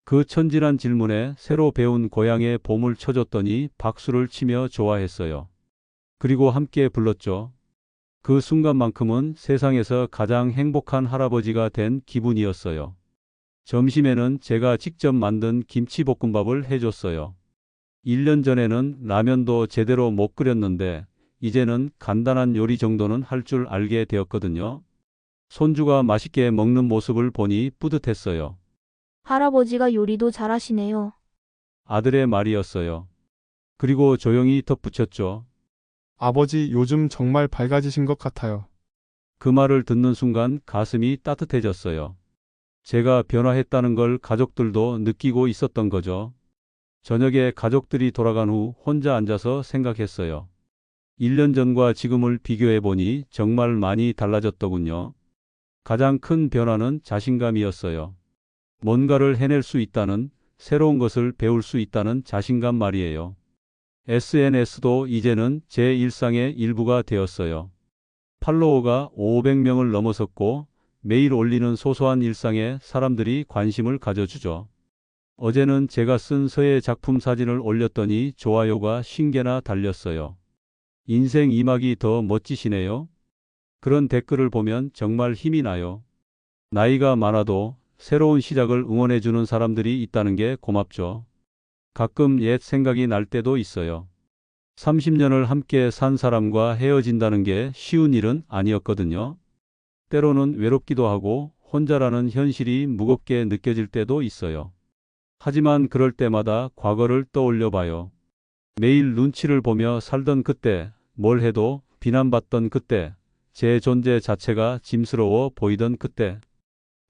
그 천진한 질문에 새로 배운 고향의 봄을 쳐줬더니 박수를 치며 좋아했어요. 그리고 함께 불렀죠. 그 순간만큼은 세상에서 가장 행복한 할아버지가 된 기분이었어요. 점심에는 제가 직접 만든 김치볶음밥을 해줬어요. 1년 전에는 라면도 제대로 못 끓였는데 이제는 간단한 요리 정도는 할 줄 알게 되었거든요. 손주가 맛있게 먹는 모습을 보니 뿌듯했어요. 할아버지가 요리도 잘하시네요. 아들의 말이었어요. 그리고 조용히 덧붙였죠. 아버지, 요즘 정말 밝아지신 것 같아요. 그 말을 듣는 순간 가슴이 따뜻해졌어요. 제가 변화했다는 걸 가족들도 느끼고 있었던 거죠. 저녁에 가족들이 돌아간 후 혼자 앉아서 생각했어요. 1년 전과 지금을 비교해 보니 정말 많이 달라졌더군요. 가장 큰 변화는 자신감이었어요. 뭔가를 해낼 수 있다는, 새로운 것을 배울 수 있다는 자신감 말이에요. SNS도 이제는 제 일상의 일부가 되었어요. 팔로워가 500명을 넘어섰고 매일 올리는 소소한 일상에 사람들이 관심을 가져주죠. 어제는 제가 쓴 서예 작품 사진을 올렸더니 좋아요가 50개나 달렸어요. 인생 2막이 더 멋지시네요. 그런 댓글을 보면 정말 힘이 나요. 나이가 많아도 새로운 시작을 응원해주는 사람들이 있다는 게 고맙죠. 가끔 옛 생각이 날 때도 있어요. 30년을 함께 산 사람과 헤어진다는 게 쉬운 일은 아니었거든요. 때로는 외롭기도 하고 혼자라는 현실이 무겁게 느껴질 때도 있어요. 하지만 그럴 때마다 과거를 떠올려 봐요. 매일 눈치를 보며 살던 그때, 뭘 해도 비난받던 그때, 제 존재 자체가 짐스러워 보이던 그때,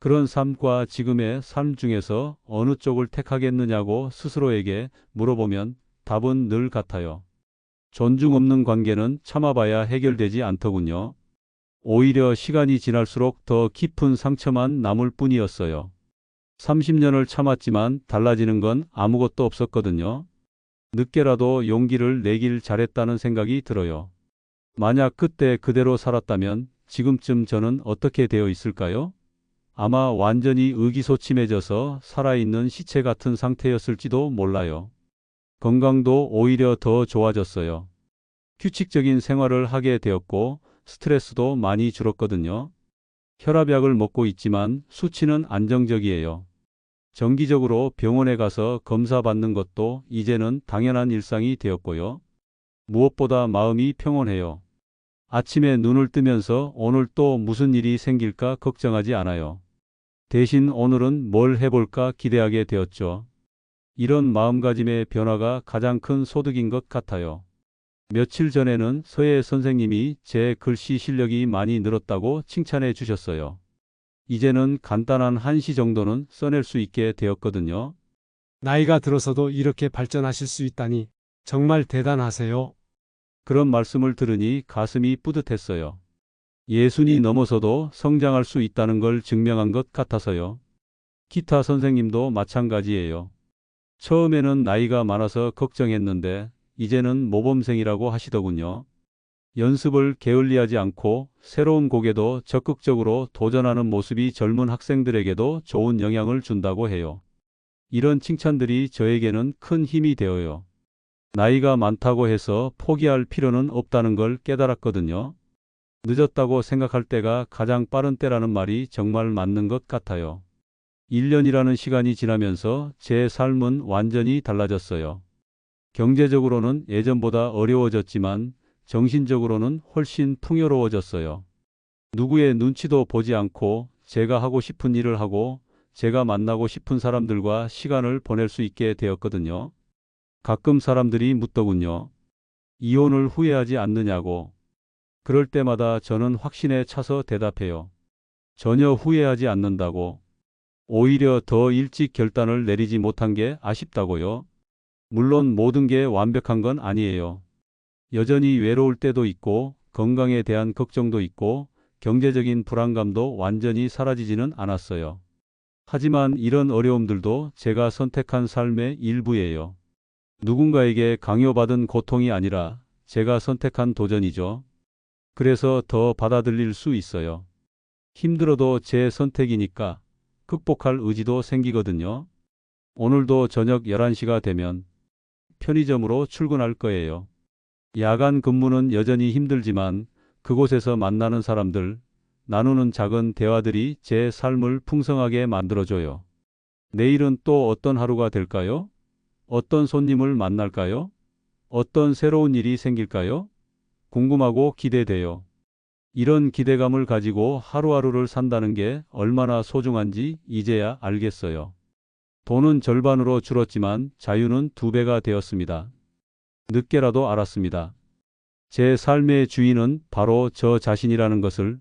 그런 삶과 지금의 삶 중에서 어느 쪽을 택하겠느냐고 스스로에게 물어보면 답은 늘 같아요. 존중 없는 관계는 참아봐야 해결되지 않더군요. 오히려 시간이 지날수록 더 깊은 상처만 남을 뿐이었어요. 30년을 참았지만 달라지는 건 아무것도 없었거든요. 늦게라도 용기를 내길 잘했다는 생각이 들어요. 만약 그때 그대로 살았다면 지금쯤 저는 어떻게 되어 있을까요? 아마 완전히 의기소침해져서 살아있는 시체 같은 상태였을지도 몰라요. 건강도 오히려 더 좋아졌어요. 규칙적인 생활을 하게 되었고 스트레스도 많이 줄었거든요. 혈압약을 먹고 있지만 수치는 안정적이에요. 정기적으로 병원에 가서 검사 받는 것도 이제는 당연한 일상이 되었고요. 무엇보다 마음이 평온해요. 아침에 눈을 뜨면서 오늘 또 무슨 일이 생길까 걱정하지 않아요. 대신 오늘은 뭘 해볼까 기대하게 되었죠. 이런 마음가짐의 변화가 가장 큰 소득인 것 같아요. 며칠 전에는 서예 선생님이 제 글씨 실력이 많이 늘었다고 칭찬해 주셨어요. 이제는 간단한 한시 정도는 써낼 수 있게 되었거든요. 나이가 들어서도 이렇게 발전하실 수 있다니 정말 대단하세요. 그런 말씀을 들으니 가슴이 뿌듯했어요. 예순이 넘어서도 성장할 수 있다는 걸 증명한 것 같아서요. 기타 선생님도 마찬가지예요. 처음에는 나이가 많아서 걱정했는데 이제는 모범생이라고 하시더군요. 연습을 게을리하지 않고 새로운 곡에도 적극적으로 도전하는 모습이 젊은 학생들에게도 좋은 영향을 준다고 해요. 이런 칭찬들이 저에게는 큰 힘이 되어요. 나이가 많다고 해서 포기할 필요는 없다는 걸 깨달았거든요. 늦었다고 생각할 때가 가장 빠른 때라는 말이 정말 맞는 것 같아요. 1년이라는 시간이 지나면서 제 삶은 완전히 달라졌어요. 경제적으로는 예전보다 어려워졌지만 정신적으로는 훨씬 풍요로워졌어요. 누구의 눈치도 보지 않고 제가 하고 싶은 일을 하고 제가 만나고 싶은 사람들과 시간을 보낼 수 있게 되었거든요. 가끔 사람들이 묻더군요. 이혼을 후회하지 않느냐고. 그럴 때마다 저는 확신에 차서 대답해요. 전혀 후회하지 않는다고. 오히려 더 일찍 결단을 내리지 못한 게 아쉽다고요. 물론 모든 게 완벽한 건 아니에요. 여전히 외로울 때도 있고 건강에 대한 걱정도 있고 경제적인 불안감도 완전히 사라지지는 않았어요. 하지만 이런 어려움들도 제가 선택한 삶의 일부예요. 누군가에게 강요받은 고통이 아니라 제가 선택한 도전이죠. 그래서 더 받아들일 수 있어요. 힘들어도 제 선택이니까 극복할 의지도 생기거든요. 오늘도 저녁 11시가 되면 편의점으로 출근할 거예요. 야간 근무는 여전히 힘들지만 그곳에서 만나는 사람들, 나누는 작은 대화들이 제 삶을 풍성하게 만들어줘요. 내일은 또 어떤 하루가 될까요? 어떤 손님을 만날까요? 어떤 새로운 일이 생길까요? 궁금하고 기대돼요. 이런 기대감을 가지고 하루하루를 산다는 게 얼마나 소중한지 이제야 알겠어요. 돈은 절반으로 줄었지만 자유는 2배가 되었습니다. 늦게라도 알았습니다. 제 삶의 주인은 바로 저 자신이라는 것을